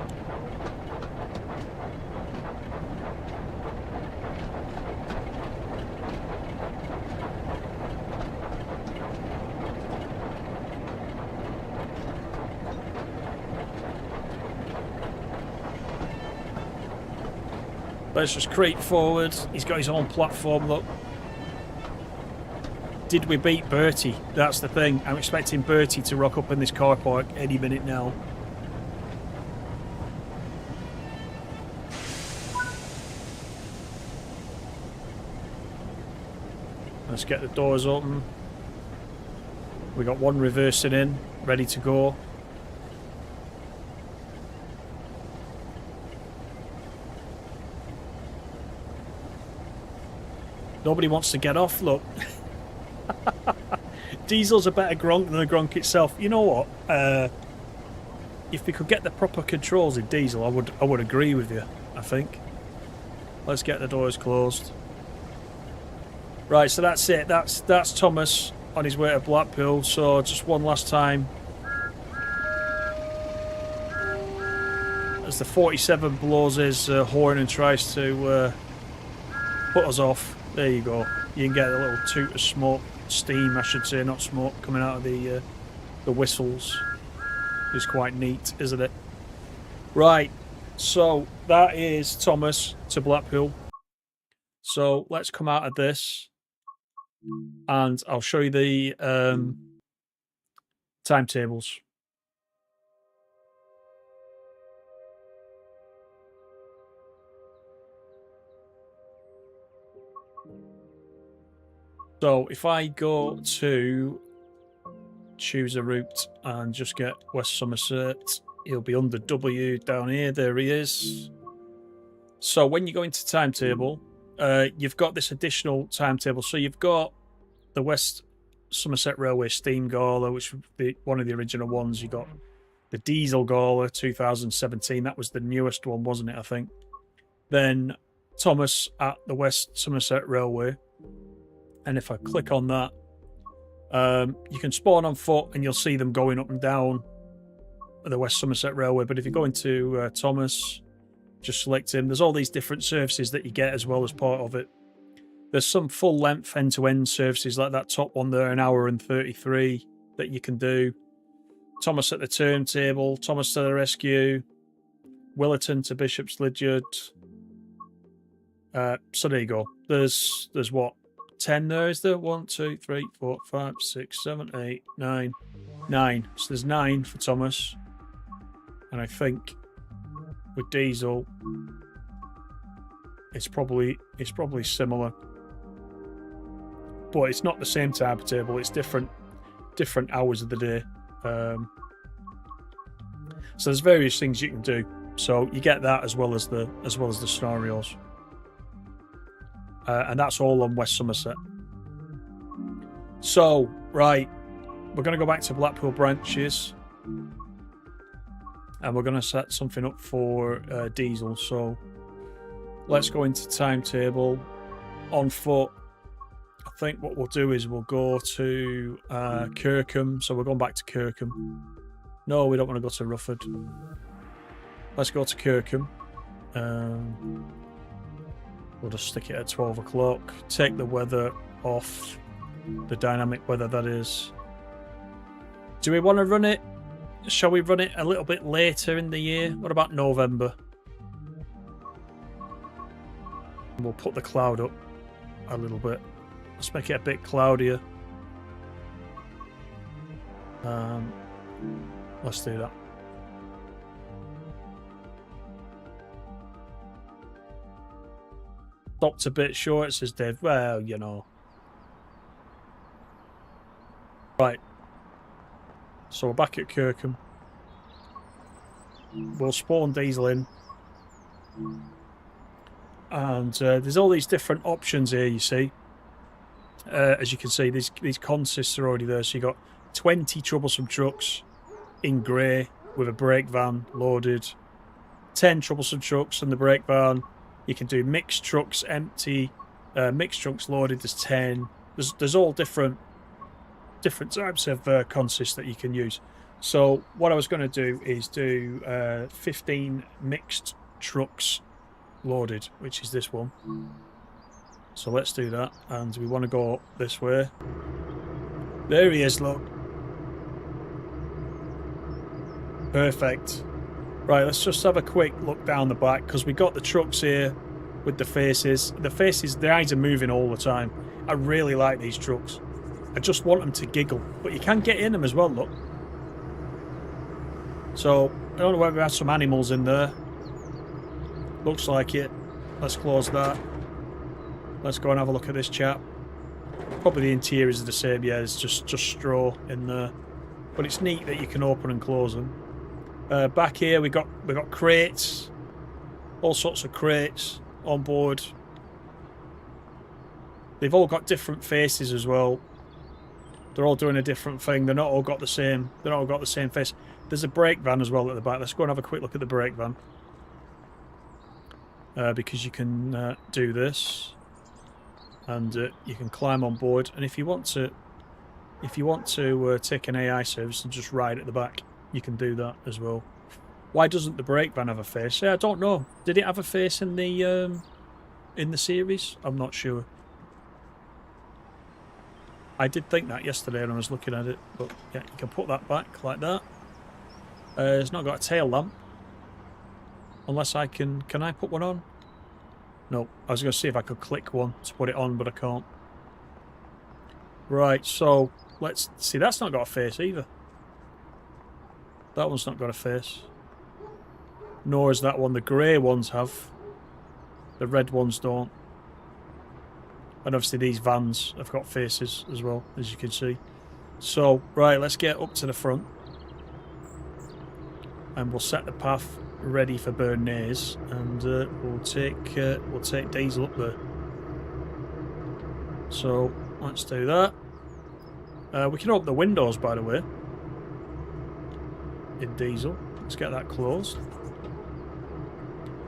Let's just creep forward. He's got his own platform, look. Did we beat Bertie? That's the thing. I'm expecting Bertie to rock up in this car park any minute now. Let's get the doors open. We got one reversing in, ready to go. Nobody wants to get off, look. Diesel's a better gronk than the gronk itself. You know what? If we could get the proper controls in Diesel, I would agree with you, I think. Let's get the doors closed. Right, so that's it. That's Thomas on his way to Blackpool. So just one last time. As the 47 blows his horn and tries to put us off. There you go. You can get a little toot of smoke, steam, I should say, not smoke, coming out of the whistles. It's quite neat, isn't it? Right, so that is Thomas to Blackpool. So let's come out of this, and I'll show you the timetables. So if I go to choose a route and just get West Somerset, he'll be under W down here. There he is. So when you go into timetable, you've got this additional timetable. So you've got the West Somerset Railway Steam Gawler, which was one of the original ones. You got the Diesel Gawler 2017. That was the newest one, wasn't it? I think. Then Thomas at the West Somerset Railway. And if I click on that, you can spawn on foot and you'll see them going up and down the West Somerset Railway. But if you go into Thomas, just select him. There's all these different services that you get as well as part of it. There's some full length end-to-end services like that top one there, 1 hour and 33 that you can do. Thomas at the turntable, Thomas to the rescue, Willerton to Bishop's Lydyard. So there you go. There's what? 10 there, is there? 1, 2, 3, 4, 5, 6, 7, 8, 9. 9. So there's 9 for Thomas. And I think with Diesel, it's probably similar. But it's not the same timetable, it's different hours of the day. So there's various things you can do. So you get that as well as the scenarios. And that's all on West Somerset. So, right, we're going to go back to Blackpool branches. And we're going to set something up for Diesel. So, let's go into timetable. On foot, I think what we'll do is we'll go to Kirkham. So, we're going back to Kirkham. No, we don't want to go to Rufford. Let's go to Kirkham. We'll just stick it at 12 o'clock. Take the weather off. The dynamic weather, that is. Do we want to run it? Shall we run it a little bit later in the year? What about November? We'll put the cloud up a little bit. Let's make it a bit cloudier. Let's do that. Stopped a bit short, says Dave. Well, you know. Right. So we're back at Kirkham. We'll spawn Diesel in. And there's all these different options here, you see. As you can see, these consists are already there. So you've got 20 Troublesome Trucks in grey with a brake van loaded. 10 Troublesome Trucks and the brake van. You can do mixed trucks empty, mixed trucks loaded. There's 10. There's all different types of consists that you can use. So what I was going to do is do 15 mixed trucks loaded, which is this one. So let's do that, and we want to go this way. There he is, look. Perfect. Right, let's just have a quick look down the back, because we got the trucks here with the faces. The eyes are moving all the time. I really like these trucks. I just want them to giggle. But you can get in them as well, look. So, I don't know whether we have some animals in there. Looks like it. Let's close that. Let's go and have a look at this chap. Probably the interiors are the same, yeah, it's just straw in there. But it's neat that you can open and close them. Back here we got crates, all sorts of crates on board. They've all got different faces as well. They're all doing a different thing. They're not all got the same. They're not all got the same face. There's a brake van as well at the back. Let's go and have a quick look at the brake van, because you can do this, and you can climb on board. And if you want to take an AI service and just ride at the back, you can do that as well. Why doesn't the brake van have a face? Yeah, I don't know. Did it have a face in the series? I'm not sure. I did think that yesterday when I was looking at it, but yeah, you can put that back like that. It's not got a tail lamp. Unless I can I put one on? No, I was going to see if I could click one to put it on, but I can't. Right, so let's see. That's not got a face either. That one's not got a face. Nor is that one. The grey ones have. The red ones don't. And obviously these vans have got faces as well, as you can see. So, right, let's get up to the front. And we'll set the path ready for Burn Naze. And we'll take Diesel up there. So, let's do that. We can open the windows, by the way. In Diesel. Let's get that closed.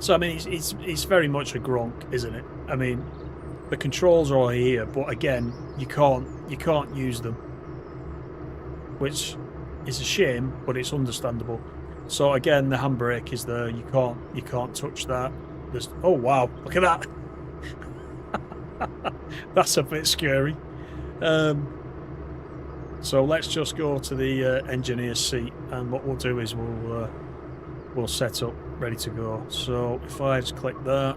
So, I mean, it's very much a Gronk, isn't it? I mean, the controls are all here, but again, you can't use them, which is a shame, but it's understandable. So again, the handbrake is there. You can't touch that. There's, oh wow, look at that. That's a bit scary. So let's just go to the engineer's seat, and what we'll do is we'll set up, ready to go. So if I just click that,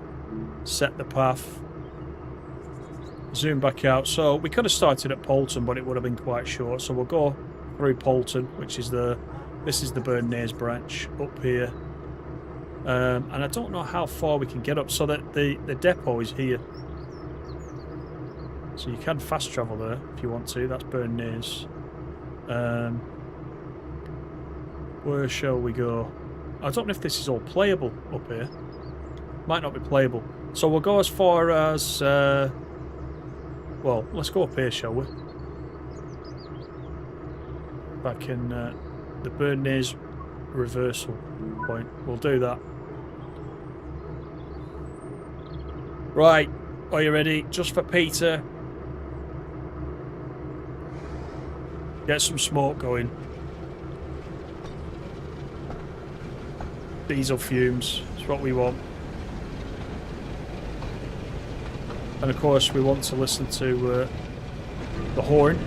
set the path. Zoom back out. So we could have started at Poulton, but it would have been quite short. So we'll go through Poulton, which is this is the Burn Naze branch up here. And I don't know how far we can get up. So that the depot is here. So you can fast travel there if you want to. That's Burn Naze. Where shall we go? I don't know if this is all playable up here. Might not be playable. So we'll go as far as... well, let's go up here, shall we? Back in the Burn Naze reversal point. We'll do that. Right, are you ready? Just for Peter. Get some smoke going. Diesel fumes. That's what we want. And of course we want to listen to the horn.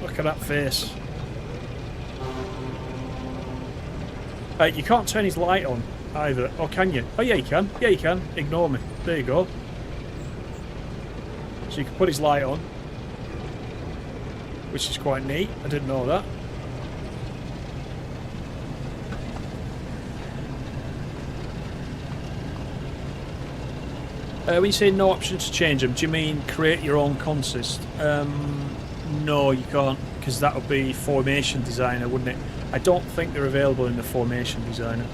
Look at that face. You can't turn his light on either. Or can you? Oh yeah, you can. Yeah, you can. Ignore me. There you go. So you can put his light on, which is quite neat. I didn't know that. When you say no option to change them, do you mean create your own consist? No, you can't, because that would be Formation Designer, wouldn't it? I don't think they're available in the Formation Designer.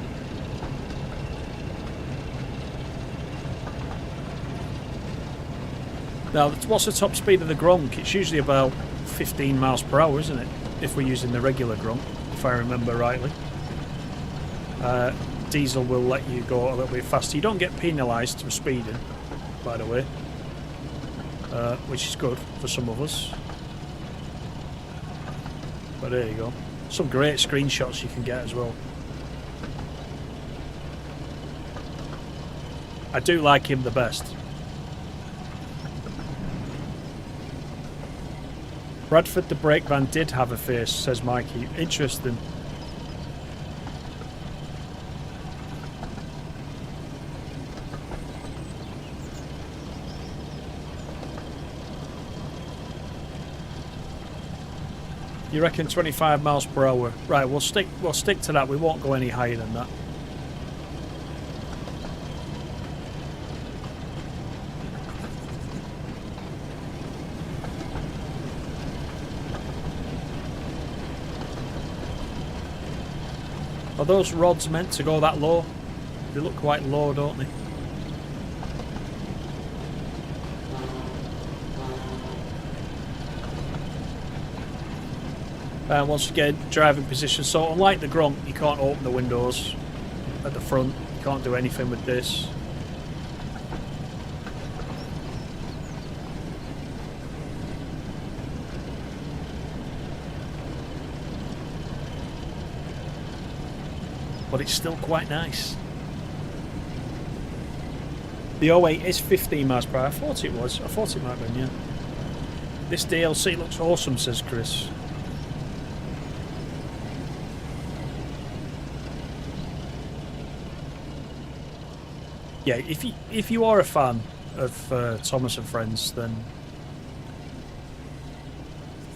Now, what's the top speed of the Gronk? It's usually about 15 miles per hour, isn't it? If we're using the regular Gronk, if I remember rightly. Diesel will let you go a little bit faster. You don't get penalised for speeding, by the way, which is good for some of us. But there you go. Some great screenshots you can get as well. I do like him the best. Bradford the brake van did have a face, says Mikey. Interesting. You reckon 25 miles per hour? Right, we'll stick to that. We won't go any higher than that. Are those rods meant to go that low? They look quite low, don't they? Once again, driving position. So unlike the Gronk, you can't open the windows at the front. You can't do anything with this. But it's still quite nice. The 08 is 15 miles per hour. I thought it was. I thought it might have been, yeah. This DLC looks awesome, says Chris. Yeah, if you are a fan of Thomas and Friends, then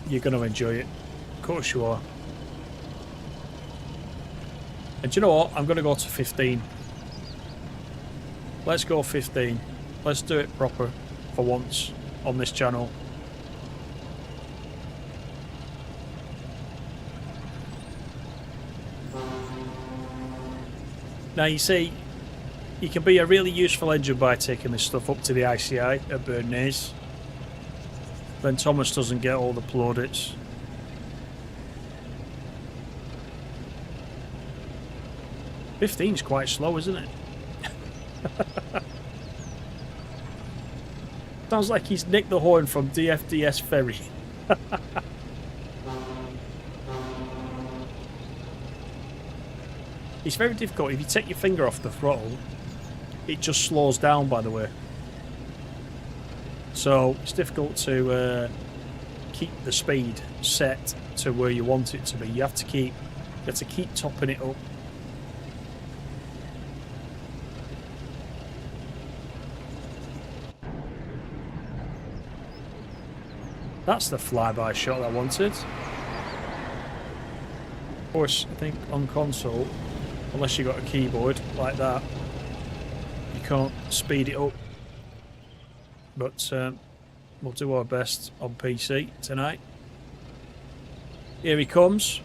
you're going to enjoy it. Of course you are. And do you know what? I'm going to go to 15. Let's go 15. Let's do it proper for once on this channel. Now you see, you can be a really useful engine by taking this stuff up to the ICI at Burn Naze. Then Thomas doesn't get all the plaudits. "15's quite slow, isn't it?" Sounds like he's nicked the horn from DFDS Ferry. It's very difficult. If you take your finger off the throttle, it just slows down, by the way. So it's difficult to keep the speed set to where you want it to be. You have to keep topping it up. That's the flyby shot I wanted. Of course, I think on console, unless you've got a keyboard like that, you can't speed it up. But we'll do our best on PC tonight. Here he comes.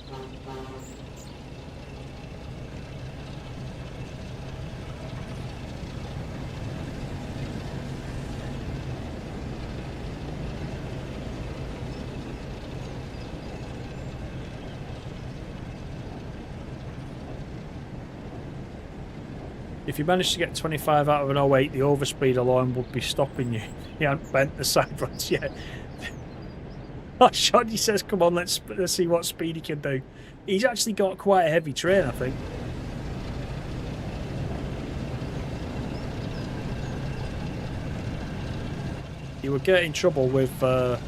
If you managed to get 25 out of an 08, the overspeed alarm would be stopping you. You hadn't bent the side rods yet. Oh, Shoddy says, come on, let's see what speed he can do. He's actually got quite a heavy train, I think. You would get in trouble with Sir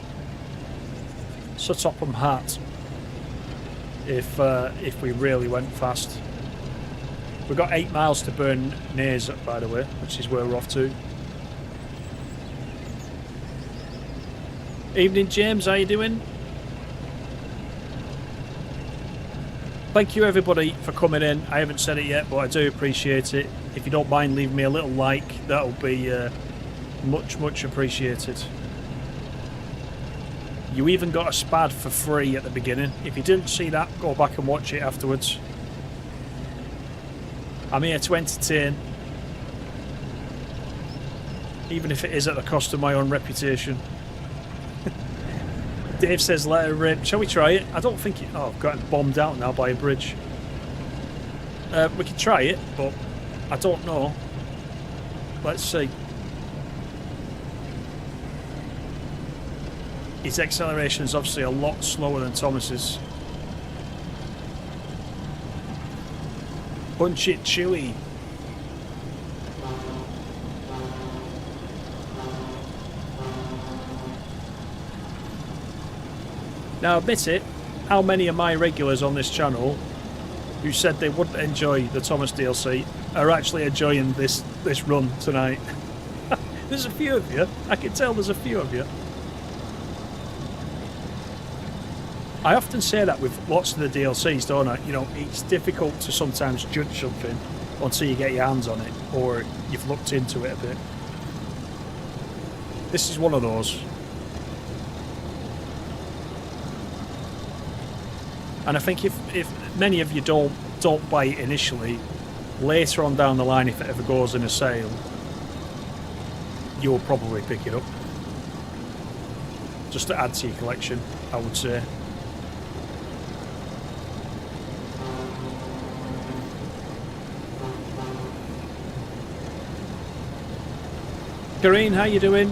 Topham Hatt if we really went fast. We've got 8 miles to Burn Naze, by the way, which is where we're off to. Evening, James. How you doing? Thank you, everybody, for coming in. I haven't said it yet, but I do appreciate it. If you don't mind, leave me a little like. That'll be much, much appreciated. You even got a SPAD for free at the beginning. If you didn't see that, go back and watch it afterwards. I'm here to entertain, even if it is at the cost of my own reputation. Dave says let her rip. Shall we try it? I don't think it... Oh, I've got it bombed out now by a bridge. We can try it, but I don't know. Let's see. His acceleration is obviously a lot slower than Thomas's. Punch it, Chewy. Now, admit it, how many of my regulars on this channel who said they wouldn't enjoy the Thomas DLC are actually enjoying this run tonight? There's a few of you. I can tell there's a few of you. I often say that with lots of the DLCs, don't I? You know, it's difficult to sometimes judge something until you get your hands on it or you've looked into it a bit. This is one of those. And I think if many of you don't buy it initially, later on down the line, if it ever goes in a sale, you'll probably pick it up. Just to add to your collection, I would say. Kareen, how you doing?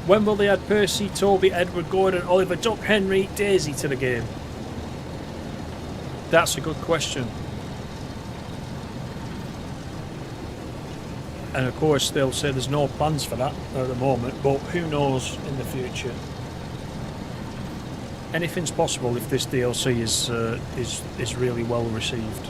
When will they add Percy, Toby, Edward, Gordon, Oliver, Duck, Henry, Daisy to the game? That's a good question. And of course they'll say there's no plans for that at the moment, but who knows in the future. Anything's possible if this DLC is really well received.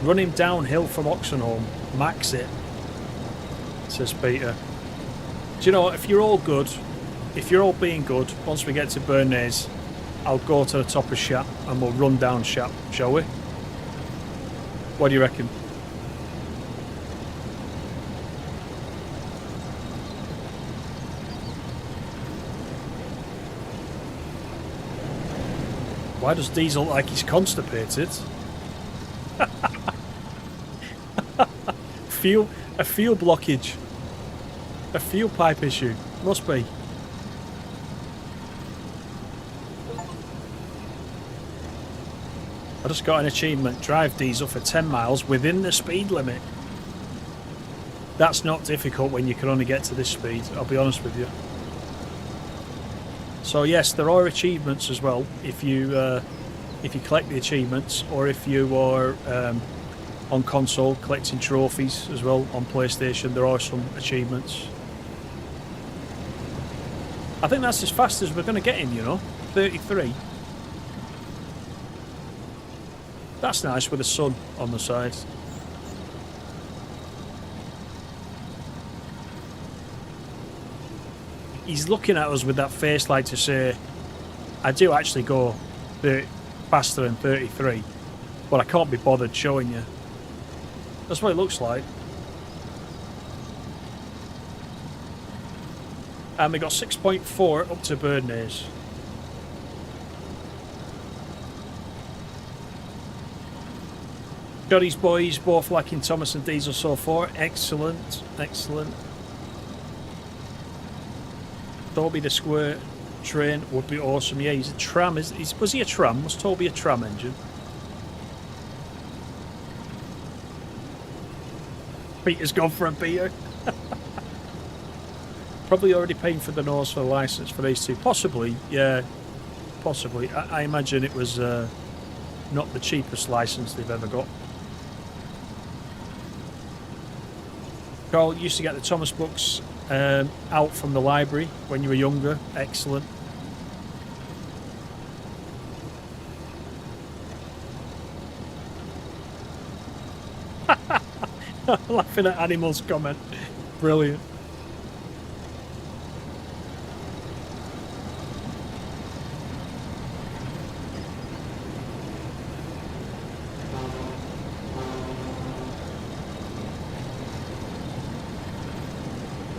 Run him downhill from Oxenholme. Max it, says Peter. Do you know what? If you're all good, if you're all being good, once we get to Burn Naze, I'll go to the top of Shap and we'll run down Shap, shall we? What do you reckon? Why does Diesel look like he's constipated? A fuel blockage. A fuel pipe issue. Must be. I just got an achievement. Drive Diesel for 10 miles within the speed limit. That's not difficult when you can only get to this speed, I'll be honest with you. So yes, there are achievements as well if you collect the achievements, or if you are on console collecting trophies as well on PlayStation. There are some achievements. I think that's as fast as we're going to get him, you know, 33. That's nice with the sun on the side. He's looking at us with that face like to say, I do actually go faster than 33, but I can't be bothered showing you. That's what it looks like. And we got 6.4 up to Burn Naze. Johnny's boys both lacking Thomas and Diesel so far. Excellent, excellent. Toby the square train would be awesome. Yeah, he's a tram. Was he a tram? Was Toby a tram engine? Peter's gone for a Peter. Probably already paying for the nose for the licence for these two. Possibly, yeah. Possibly. I imagine it was not the cheapest licence they've ever got. Carl used to get the Thomas books out from the library when you were younger. Excellent. Laughing at Animal's comment. Brilliant.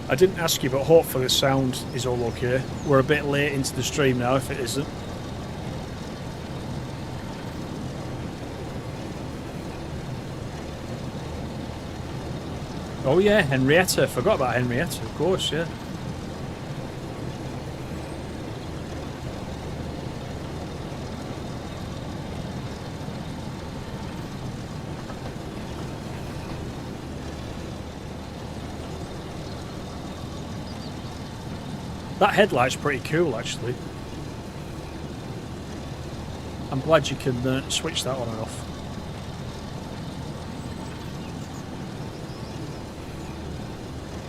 I didn't ask you, but hopefully the sound is all okay. We're a bit late into the stream now if it isn't. Oh yeah, Henrietta. Forgot about Henrietta, of course, yeah. That headlight's pretty cool, actually. I'm glad you can switch that on and off.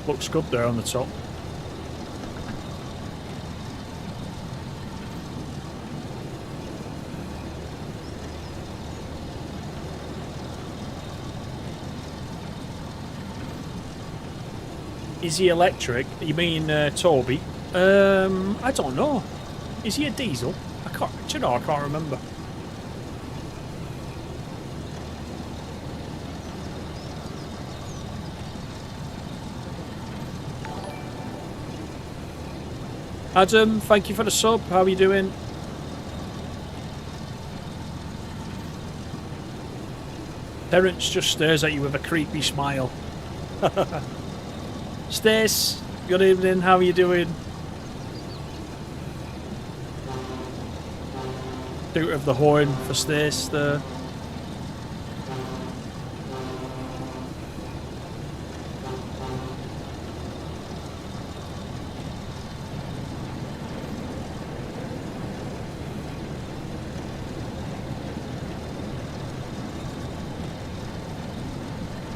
Looks good there on the top. Is he electric? You mean Toby? I don't know. Is he a diesel? I can't. Do you know? I can't remember. Adam, thank you for the sub. How are you doing? Terence just stares at you with a creepy smile. Stace, good evening. How are you doing? Toot of the horn for Stace there.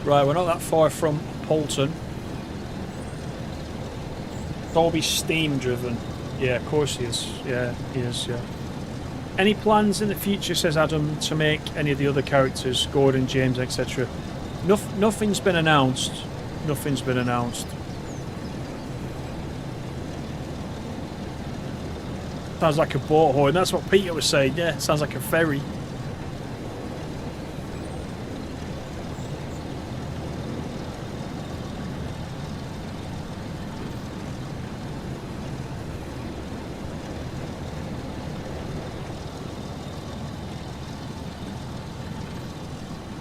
Right, we're not that far from Polton. Toby's steam driven. Yeah, of course he is. Yeah, he is, yeah. Any plans in the future, says Adam, to make any of the other characters, Gordon, James, etc.? Nothing's been announced. Nothing's been announced. Sounds like a boat horn. That's what Peter was saying. Yeah, sounds like a ferry.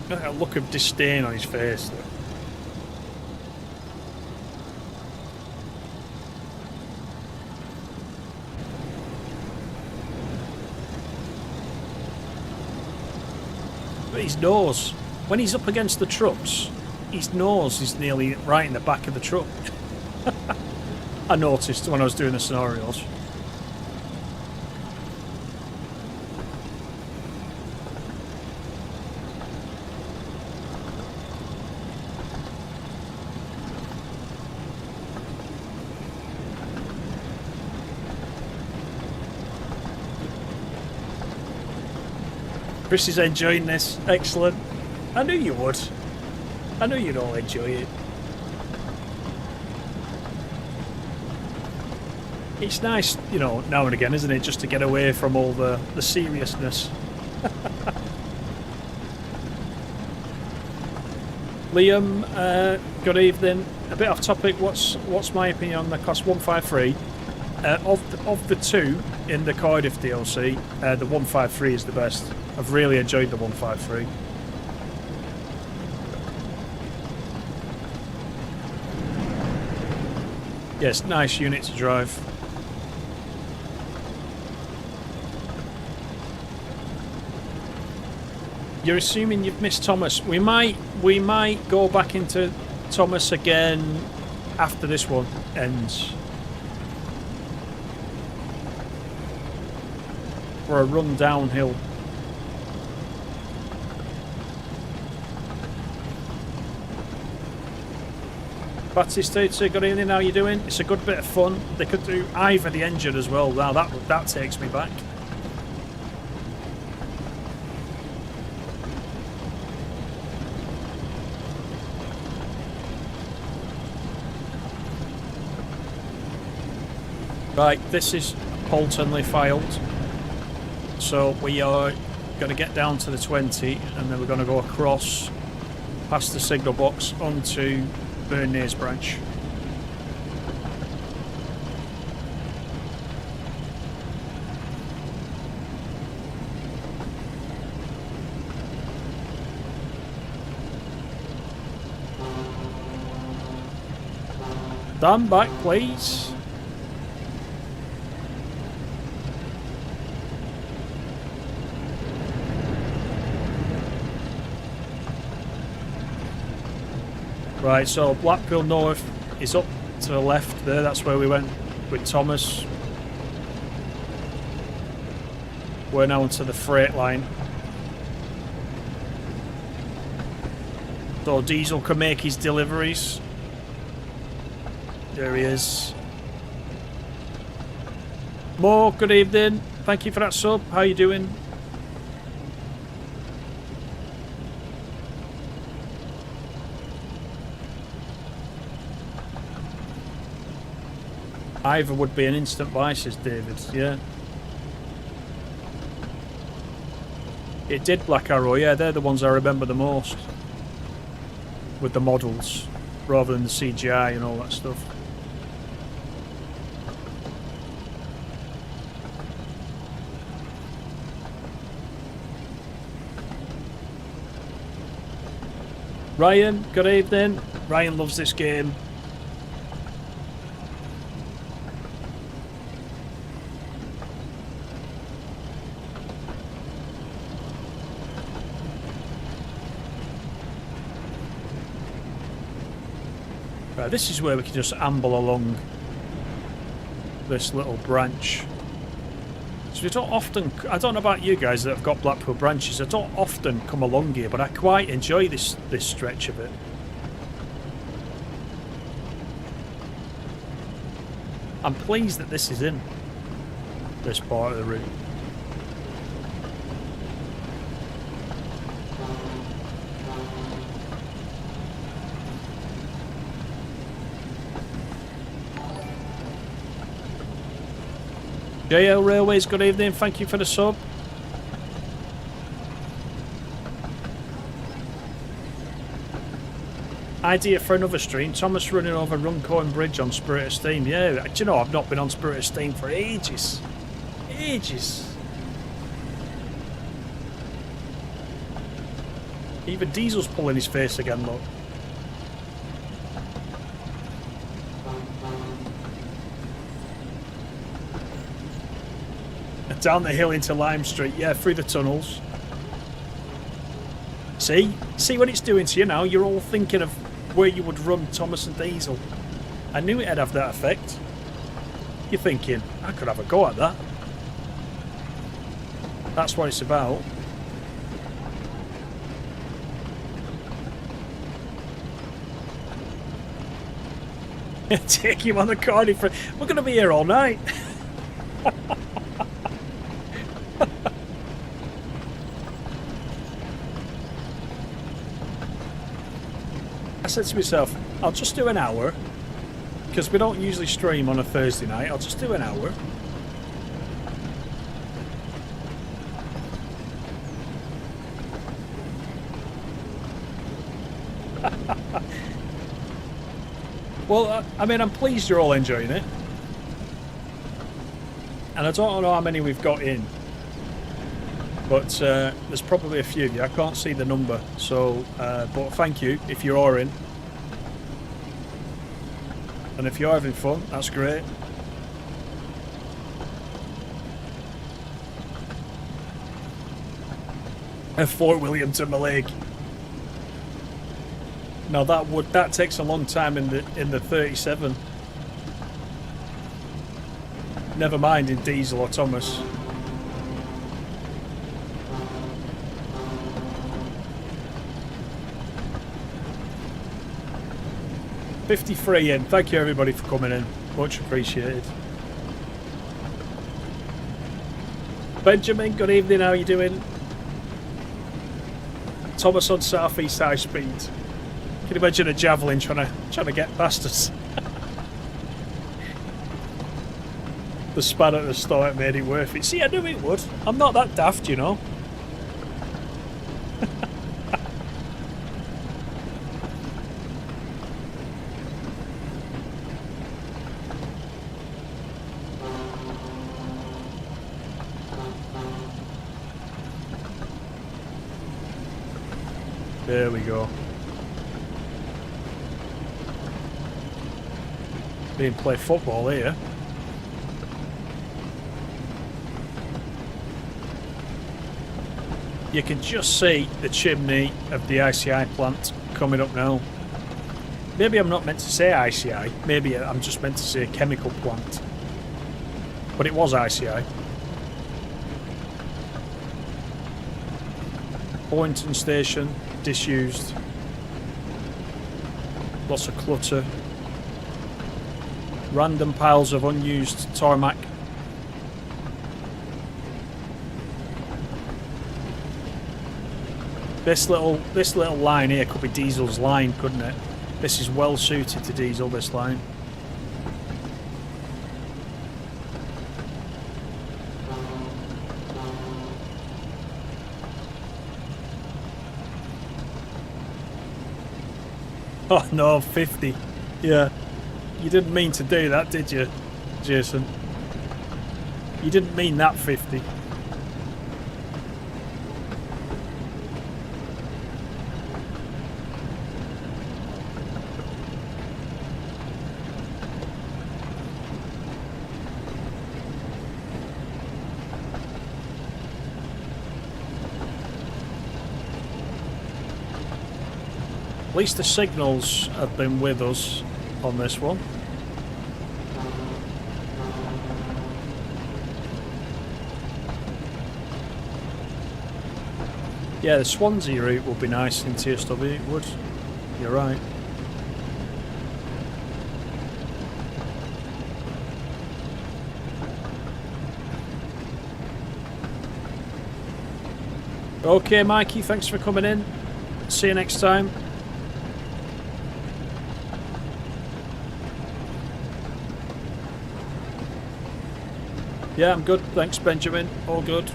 A look of disdain on his face. But his nose, when he's up against the trucks, his nose is nearly right in the back of the truck. I noticed when I was doing the scenarios. Chris is enjoying this. Excellent. I knew you would. I knew you'd all enjoy it. It's nice, you know, now and again, isn't it? Just to get away from all the seriousness. Liam, good evening. A bit off topic. What's my opinion on the Class 153? Of the two in the Cardiff DLC, the 153 is the best. I've really enjoyed the 153. Yes, nice unit to drive. You're assuming you've missed Thomas. We might go back into Thomas again after this one ends. For a run downhill. Batista, good evening, how you doing? It's a good bit of fun. They could do Ivor the engine as well. Now that takes me back. Right, this is Poltonley filed. So we are going to get down to the 20 and then we're going to go across past the signal box onto Burn Naze branch. Stand back, please. Right, so Blackpool North is up to the left there. That's where we went with Thomas. We're now onto the freight line. So Diesel can make his deliveries. There he is. Mo, good evening. Thank you for that sub. How you doing? Ivor would be an instant buy, says David. Yeah. It did Black Arrow. Yeah, they're the ones I remember the most. With the models, rather than the CGI and all that stuff. Ryan, good evening. Ryan loves this game. Right, this is where we can just amble along this little branch. So we don't often, I don't know about you guys that have got Blackpool branches, I don't often come along here, but I quite enjoy this stretch of it. I'm pleased that this is in this part of the route. JL Railways, good evening. Thank you for the sub. Idea for another stream. Thomas running over Runcorn Bridge on Spirit of Steam. Yeah, do you know, I've not been on Spirit of Steam for ages. Ages. Even Diesel's pulling his face again, look. Down the hill into Lime Street, yeah, through the tunnels. See what it's doing to you now? You're all thinking of where you would run Thomas and Diesel. I knew it'd have that effect. You're thinking, I could have a go at that. That's what it's about. Take him on the Cardiff. We're going to be here all night. I said to myself, I'll just do an hour, because we don't usually stream on a Thursday night. I'll just do an hour. Well, I mean, I'm pleased you're all enjoying it. And I don't know how many we've got in, but there's probably a few of you. I can't see the number, so but thank you if you are in. And if you're having fun, that's great. Fort William to Mallaig. Now that takes a long time in the 37. Never mind in Diesel or Thomas. $53 in. Thank you everybody for coming in. Much appreciated. Benjamin, good evening. How are you doing? Thomas on South East High Speed. Can you imagine a javelin trying to get past us? The span at the start made it worth it. See, I knew it would. I'm not that daft, you know. There we go. Being play football here. You can just see the chimney of the ICI plant coming up now. Maybe I'm not meant to say ICI. Maybe I'm just meant to say chemical plant. But it was ICI. Boynton Station, disused. Lots of clutter. Random piles of unused tarmac. This little line here could be Diesel's line, couldn't it? This is well suited to Diesel, this line. Oh no, 50. Yeah. You didn't mean to do that, did you, Jason? You didn't mean that 50. At least the signals have been with us on this one. Yeah, the Swansea route would be nice in TSW, it would. You're right. Okay, Mikey, thanks for coming in. See you next time. Yeah, I'm good. Thanks, Benjamin. All good.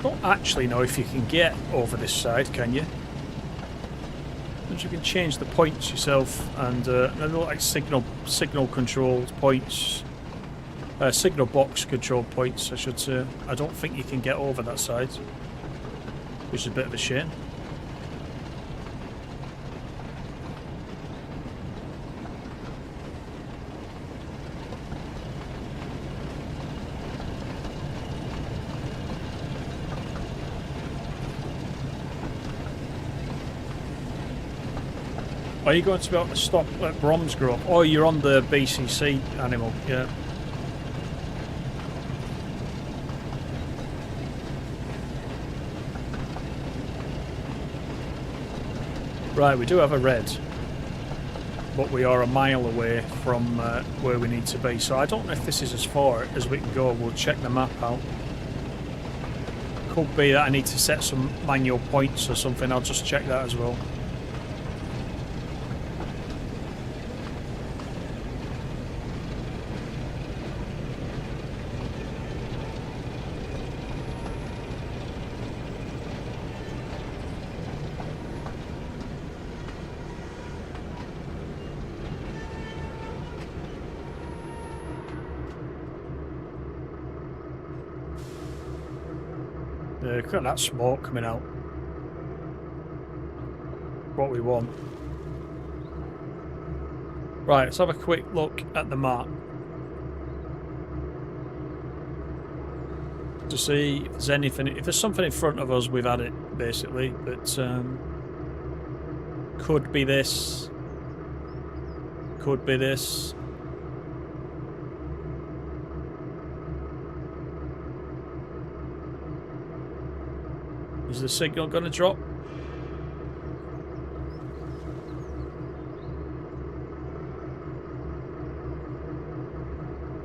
Don't actually know if you can get over this side, can you? Because you can change the points yourself, and they look like signal controlled points, signal box controlled points, I should say. I don't think you can get over that side, which is a bit of a shame. Are you going to be able to stop at Bromsgrove? Oh, you're on the BCC animal, yeah. Right, we do have a red, but we are a mile away from where we need to be. So I don't know if this is as far as we can go. We'll check the map out. Could be that I need to set some manual points or something. I'll just check that as well. Look at that smoke coming out. What we want. Right, let's have a quick look at the map to see if there's anything. If there's something in front of us, we've had it basically. But could be this. Could be this. Is the signal going to drop?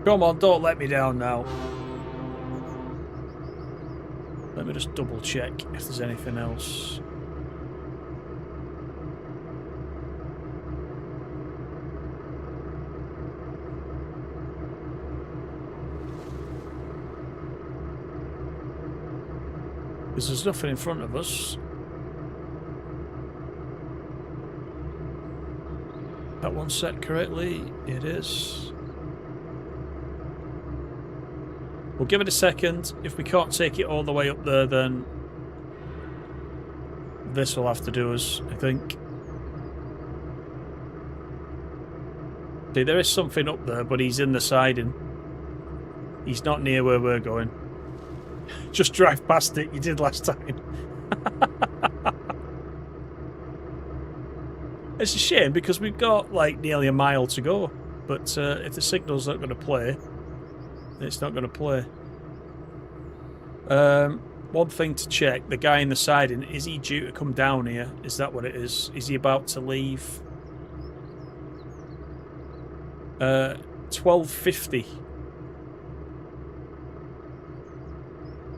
Come on, don't let me down now. Let me just double check if there's anything else. Because there's nothing in front of us. That one's set correctly. It is. We'll give it a second. If we can't take it all the way up there, then this will have to do us, I think. See, there is something up there, but he's in the siding. He's not near where we're going. Just drive past it. You did last time. It's a shame because we've got like nearly a mile to go. But if the signal's not going to play, it's not going to play. One thing to check: the guy in the siding, is he due to come down here? Is that what it is? Is he about to leave? 12:50.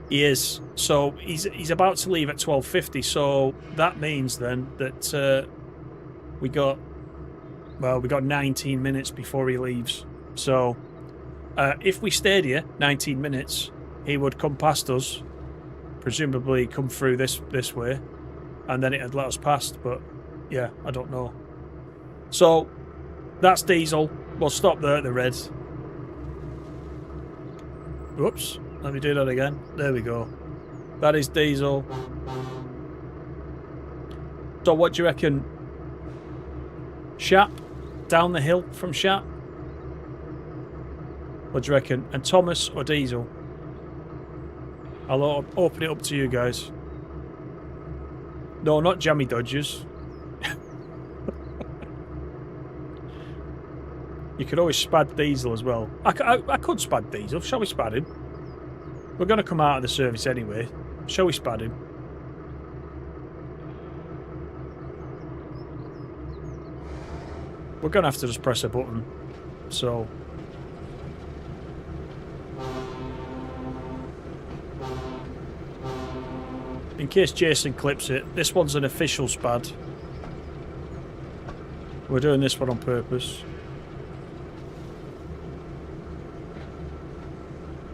He is. So he's about to leave at 12:50. So that means then that we got 19 minutes before he leaves. So if we stayed here 19 minutes, he would come past us, presumably come through this way, and then it'd let us past. But yeah, I don't know. So that's Diesel. We'll stop there at the red. Whoops. Let me do that again. There we go. That is Diesel. So what do you reckon? Shap? Down the hill from Shap? What do you reckon? And Thomas or Diesel? I'll open it up to you guys. No, not Jammy Dodgers. You could always spad Diesel as well. I could spad Diesel. Shall we spad him? We're going to come out of the service anyway. Shall we spad him? We're going to have to just press a button. So... in case Jason clips it, this one's an official spad. We're doing this one on purpose.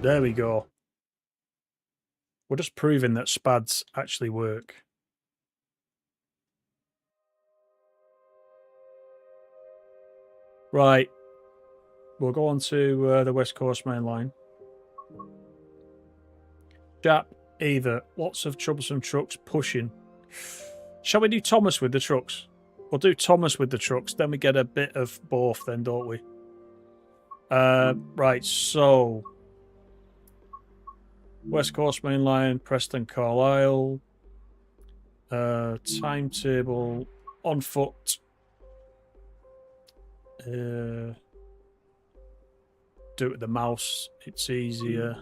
There we go. We're just proving that spads actually work. Right. We'll go on to the West Coast main line. Jap, either. Lots of troublesome trucks pushing. Shall we do Thomas with the trucks? We'll do Thomas with the trucks. Then we get a bit of both then, don't we? Right, so... West Coast main line, Preston, Carlisle. Timetable on foot. Do it with the mouse. It's easier.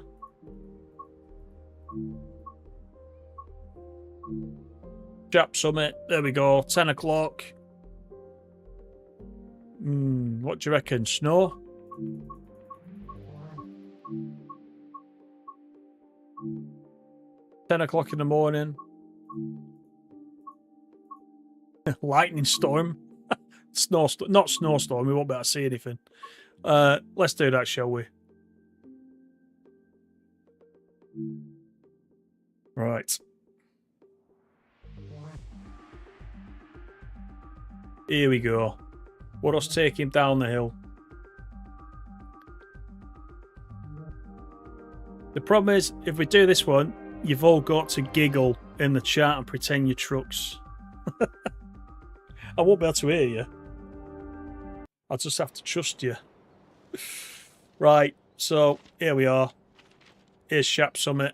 Jap Summit. There we go. 10 o'clock. What do you reckon? Snow? $10 in the morning. Lightning storm. Snowstorm. Not snowstorm. We won't be able to see anything. Let's do that, shall we? Right. Here we go. Let us take him down the hill. The problem is, if we do this one, you've all got to giggle in the chat and pretend you're trucks. I won't be able to hear you. I'll just have to trust you. Right, so here we are. Here's Shap Summit.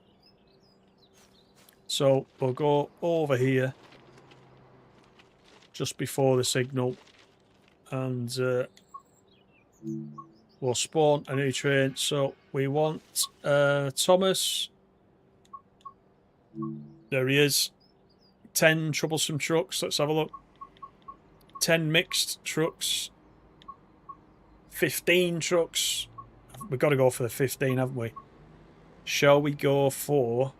So we'll go over here just before the signal and we'll spawn a new train. So we want Thomas. There he is. 10 troublesome trucks. Let's have a look. 10 mixed trucks. 15 trucks. We've got to go for the 15, haven't we? Shall we go for...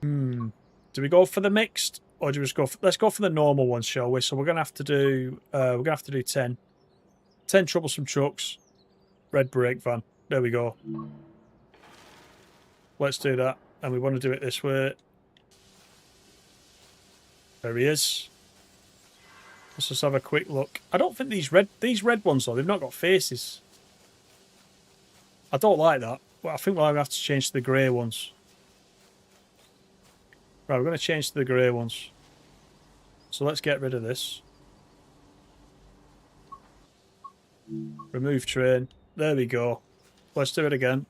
Do we go for the mixed? Or do we just go for... Let's go for the normal ones, shall we? So we're going to have to do... 10. 10 troublesome trucks. Red brake van. There we go. Let's do that. And we want to do it this way. There he is. Let's just have a quick look. I don't think these red ones, though, they've not got faces. I don't like that. Well, I think we'll have to change to the grey ones. Right, we're going to change to the grey ones. So let's get rid of this. Remove train. There we go. Let's do it again.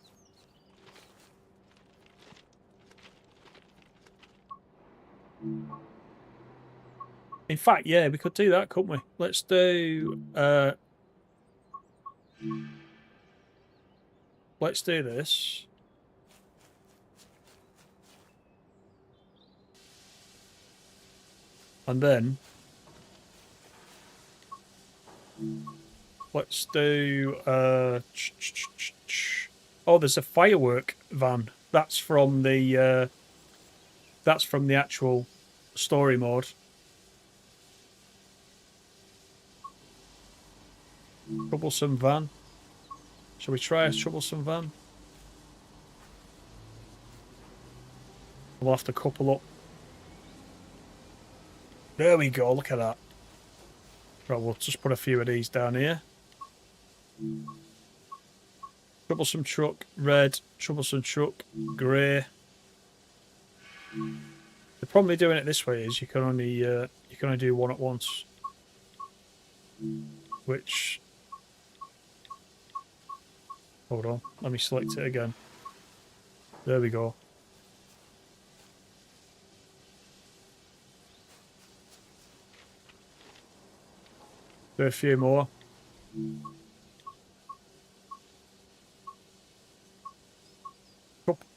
In fact, yeah, we could do that, couldn't we? Let's do... let's do this. And then... let's do... oh, there's a firework van. That's from the actual story mode. Troublesome van. Shall we try a troublesome van? We'll have to couple up. There we go, look at that. Right, we'll just put a few of these down here. Troublesome truck, red. Troublesome truck, grey. The problem with doing it this way is you can only do one at once. Which... hold on, let me select it again. There we go. Do a few more.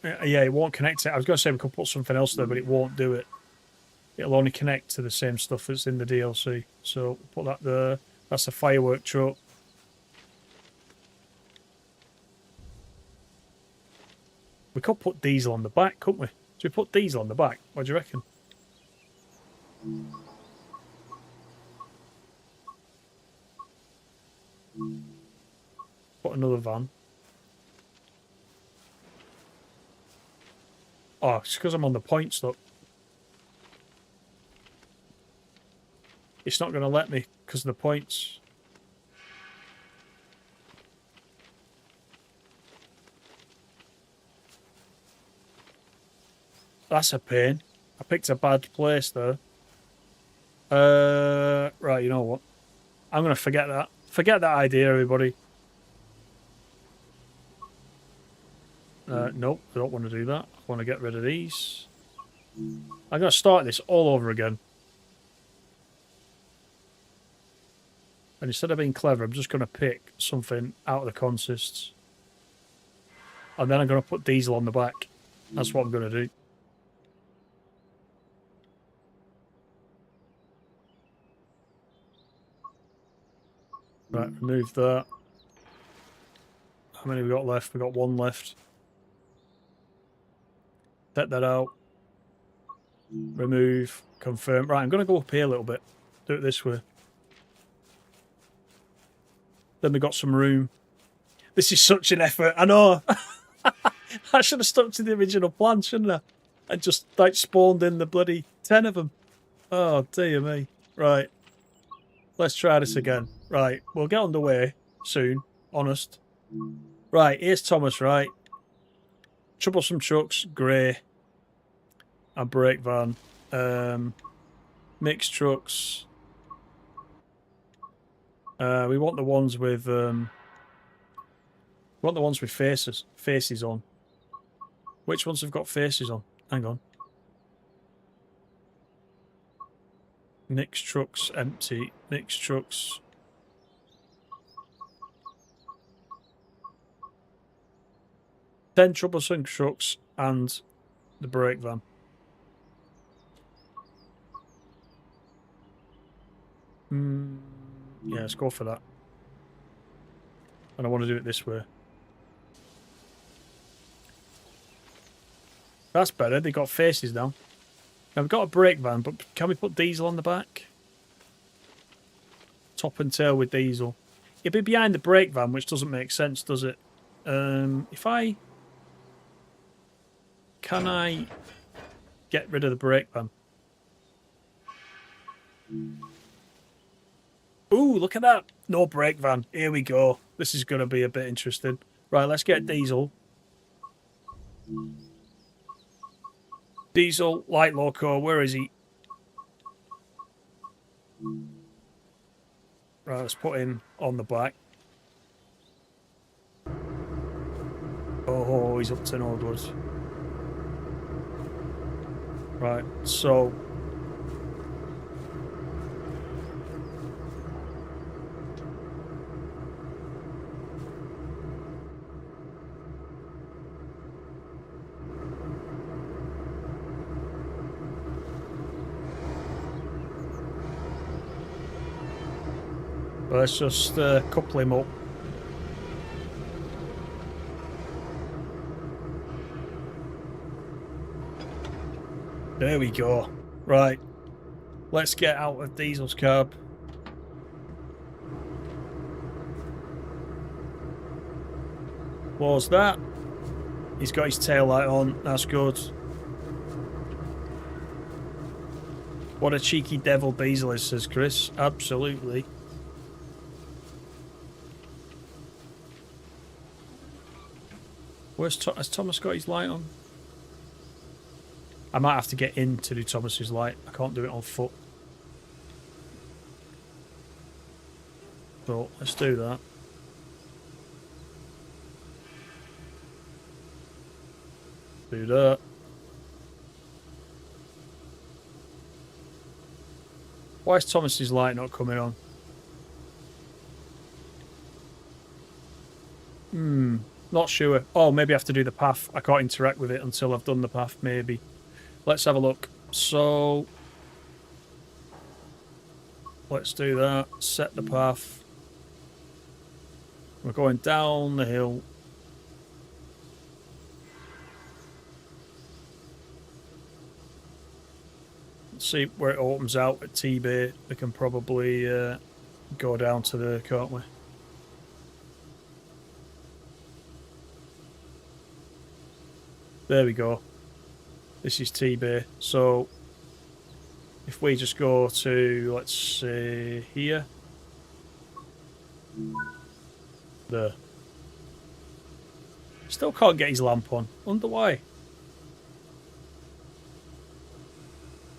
Yeah, it won't connect it. I was going to say we could put something else there, but it won't do it. It'll only connect to the same stuff that's in the DLC. So put that there. That's a firework truck. We could put diesel on the back, couldn't we? Should we put diesel on the back? What do you reckon? Put another van. Oh, it's because I'm on the points, look. It's not going to let me because of the points. That's a pain. I picked a bad place there. Right, you know what? I'm going to forget that. Forget that idea, everybody. Nope, I don't want to do that. I want to get rid of these. I'm going to start this all over again. And instead of being clever, I'm just going to pick something out of the consists. And then I'm going to put diesel on the back. That's what I'm going to do. Right, remove that. How many we got left? We got one left. Set that out. Remove. Confirm. Right, I'm going to go up here a little bit. Do it this way. Then we got some room. This is such an effort. I know. I should have stuck to the original plan, shouldn't I? And just like spawned in the bloody 10 of them. Oh, dear me. Right. Let's try this again. Right. We'll get underway soon. Honest. Right. Here's Thomas, right? Troublesome Trucks, grey. And brake van. Mixed trucks. We want the ones with faces on. Which ones have got faces on? Hang on. Mixed trucks empty. Mixed trucks. Then troublesome trucks and the brake van. Yeah, let's go for that. And I want to do it this way. That's better. They got faces now. Now we've got a brake van, but can we put diesel on the back? Top and tail with diesel. It'd be behind the brake van, which doesn't make sense, does it? Can I get rid of the brake van? Ooh, look at that. No brake van. Here we go. This is going to be a bit interesting. Right, let's get diesel. Diesel, light loco, where is he? Right, let's put him on the back. Oh, he's up to no good. Right, so... let's just couple him up. There we go. Right. Let's get out of Diesel's cab. Close that. He's got his tail light on. That's good. What a cheeky devil Diesel is, says Chris. Absolutely. Has Thomas got his light on? I might have to get in to do Thomas's light. I can't do it on foot. So let's do that. Do that. Why is Thomas's light not coming on? Not sure. Oh, maybe I have to do the path. I can't interact with it until I've done the path, maybe. Let's have a look. So, let's do that. Set the path. We're going down the hill. Let's see where it opens out at T-Bay. We can probably go down to there, can't we? There we go. This is T-Bay. So if we just go to, let's say, here. There. Still can't get his lamp on. Wonder why.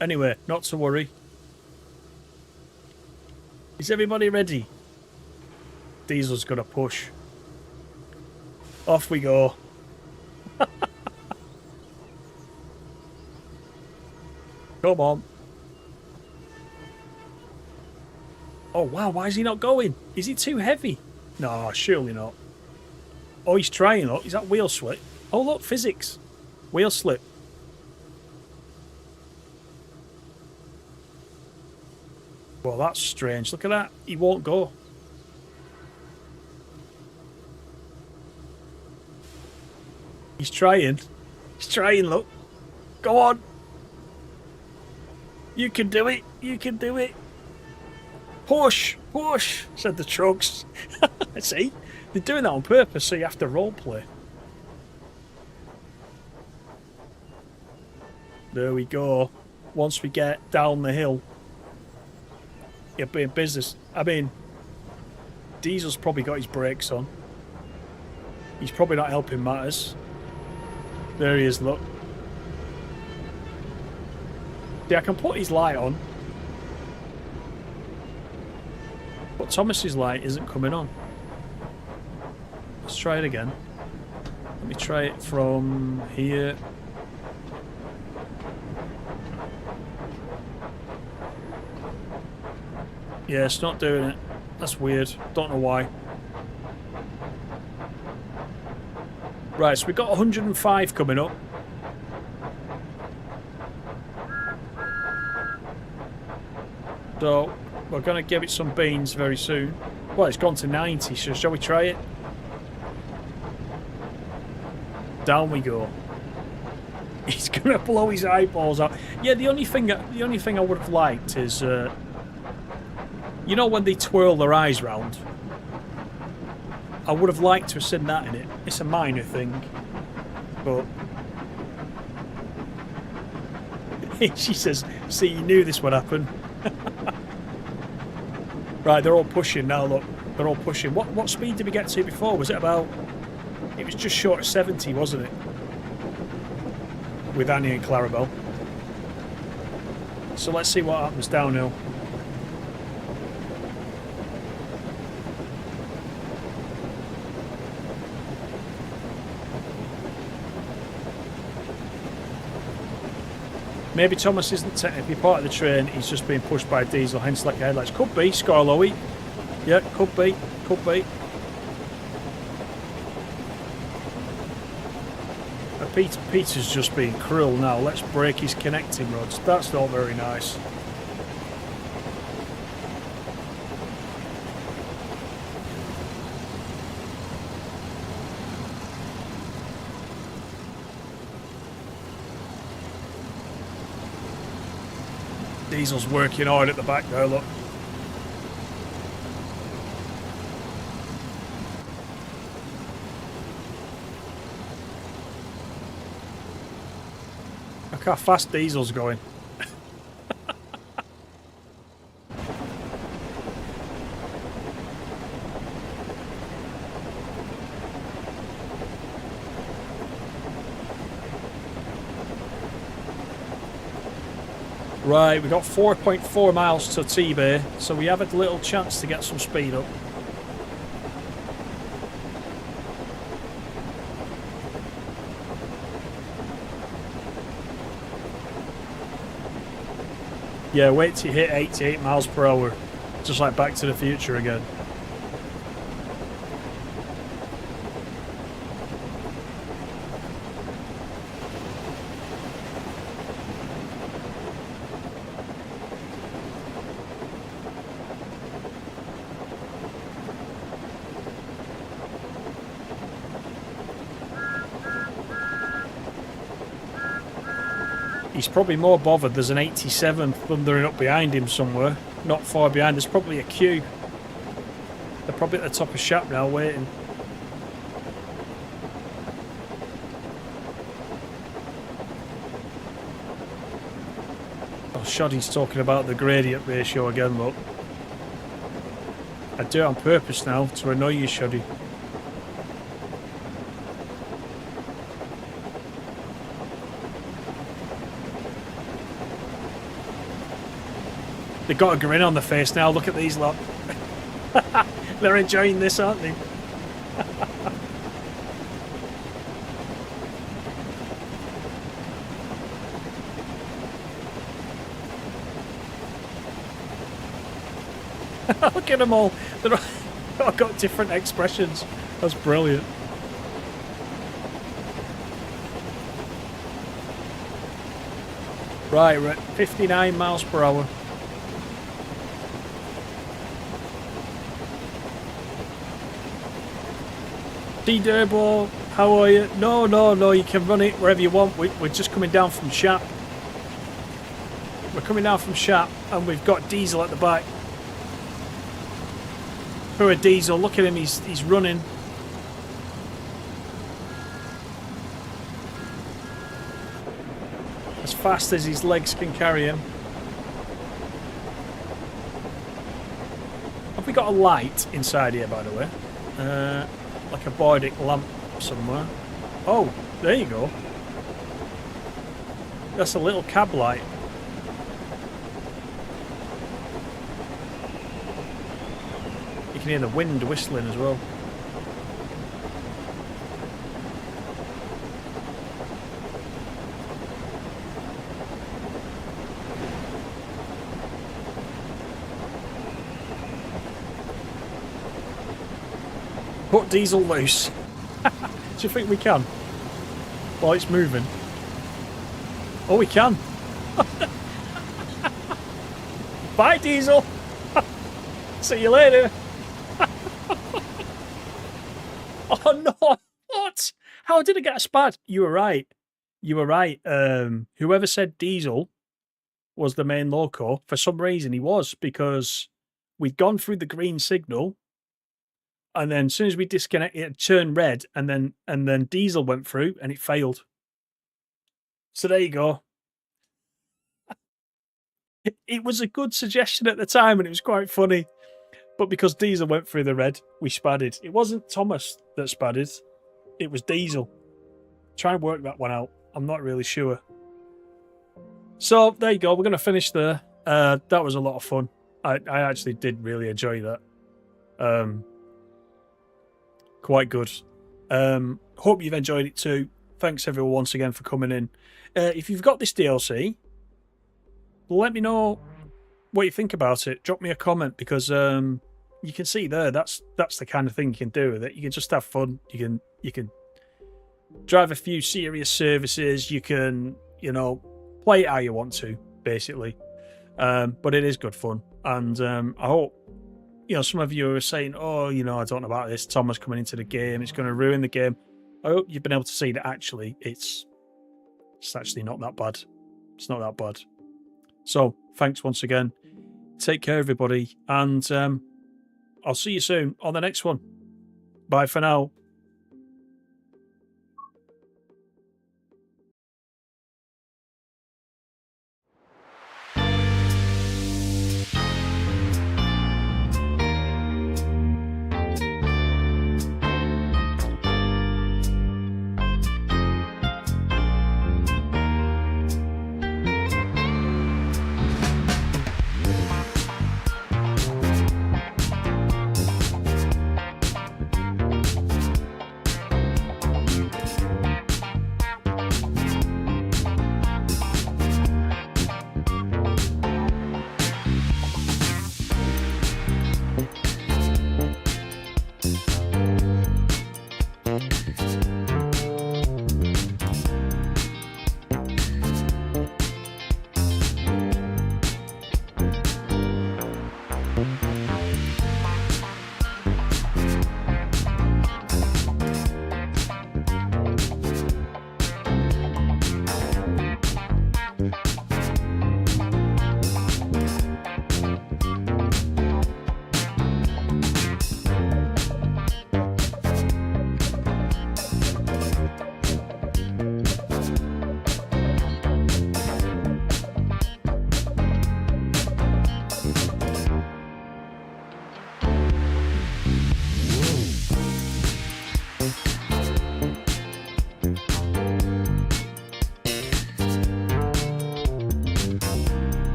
Anyway, not to worry. Is everybody ready? Diesel's gonna push. Off we go. Come on. Oh wow, why is he not going? Is he too heavy? No, surely not. Oh, he's trying, look. Is that wheel slip? Oh look, physics. Wheel slip. Well, that's strange. Look at that. He won't go. He's trying. He's trying, look. Go on. You can do it. You can do it. Push. Push, said the trucks. See? They're doing that on purpose, so you have to roleplay. There we go. Once we get down the hill, you'll be in business. I mean, Diesel's probably got his brakes on. He's probably not helping matters. There he is, look. See, I can put his light on. But Thomas's light isn't coming on. Let's try it again. Let me try it from here. Yeah, it's not doing it. That's weird. Don't know why. Right, so we've got 105 coming up. So, we're going to give it some beans very soon. Well, it's gone to 90, so shall we try it? Down we go. He's going to blow his eyeballs out. Yeah, the only thing I would have liked is... you know when they twirl their eyes round? I would have liked to have seen that in it. It's a minor thing. But... she says, see, you knew this would happen. Right, they're all pushing now, look. They're all pushing. What speed did we get to before? Was it about... It was just short of 70, wasn't it? With Annie and Clarabelle. So let's see what happens downhill. Maybe Thomas isn't technically part of the train, he's just being pushed by Diesel, hence like headlights. Could be, Scarlowy. Yeah, could be, could be. Peter's just being cruel now. Let's break his connecting rods. That's not very nice. Diesel's working hard at the back there, look. Look how fast Diesel's going. Right, we've got 4.4 miles to T-Bay, so we have a little chance to get some speed up. Yeah, wait till you hit 88 miles per hour. Just like Back to the Future again. He's probably more bothered there's an 87 thundering up behind him somewhere. Not far behind. There's probably a queue. They're probably at the top of Shap now waiting. Oh, Shoddy's talking about the gradient ratio again, look. I do it on purpose now to annoy you, Shoddy. They've got a grin on their face now. Look at these lot. They're enjoying this, aren't they? Look at them all. They've all got different expressions. That's brilliant. Right, we're at 59 miles per hour. D-Durbo, how are you? No, you can run it wherever you want. We're just coming down from Shap. We're coming down from Shap and we've got Diesel at the back. Poor Diesel, look at him, he's running. As fast as his legs can carry him. Have we got a light inside here, by the way? Like a Boydic lamp somewhere. Oh, there you go. That's a little cab light. You can hear the wind whistling as well. Put Diesel loose. Do you think we can? While it's moving. Oh, we can. Bye, Diesel. See you later. Oh, no. What? How did it get a spad? You were right. You were right. Whoever said Diesel was the main loco, for some reason he was, because we'd gone through the green signal. And then as soon as we disconnected, it turned red, and then Diesel went through, and it failed. So there you go. It was a good suggestion at the time, and it was quite funny. But because Diesel went through the red, we spadded. It wasn't Thomas that spadded. It was Diesel. Try and work that one out. I'm not really sure. So there you go. We're going to finish there. That was a lot of fun. I actually did really enjoy that. Quite good. Hope you've enjoyed it too. Thanks everyone once again for coming in. If you've got this DLC, let me know what you think about it. Drop me a comment, because you can see there that's the kind of thing you can do with it. You can just have fun. You can drive a few serious services. You can play it how you want to, basically. But it is good fun, and I hope. Some of you are saying, oh, I don't know about this. Thomas coming into the game. It's going to ruin the game. I hope you've been able to see that actually it's actually not that bad. It's not that bad. So, thanks once again. Take care, everybody. And I'll see you soon on the next one. Bye for now.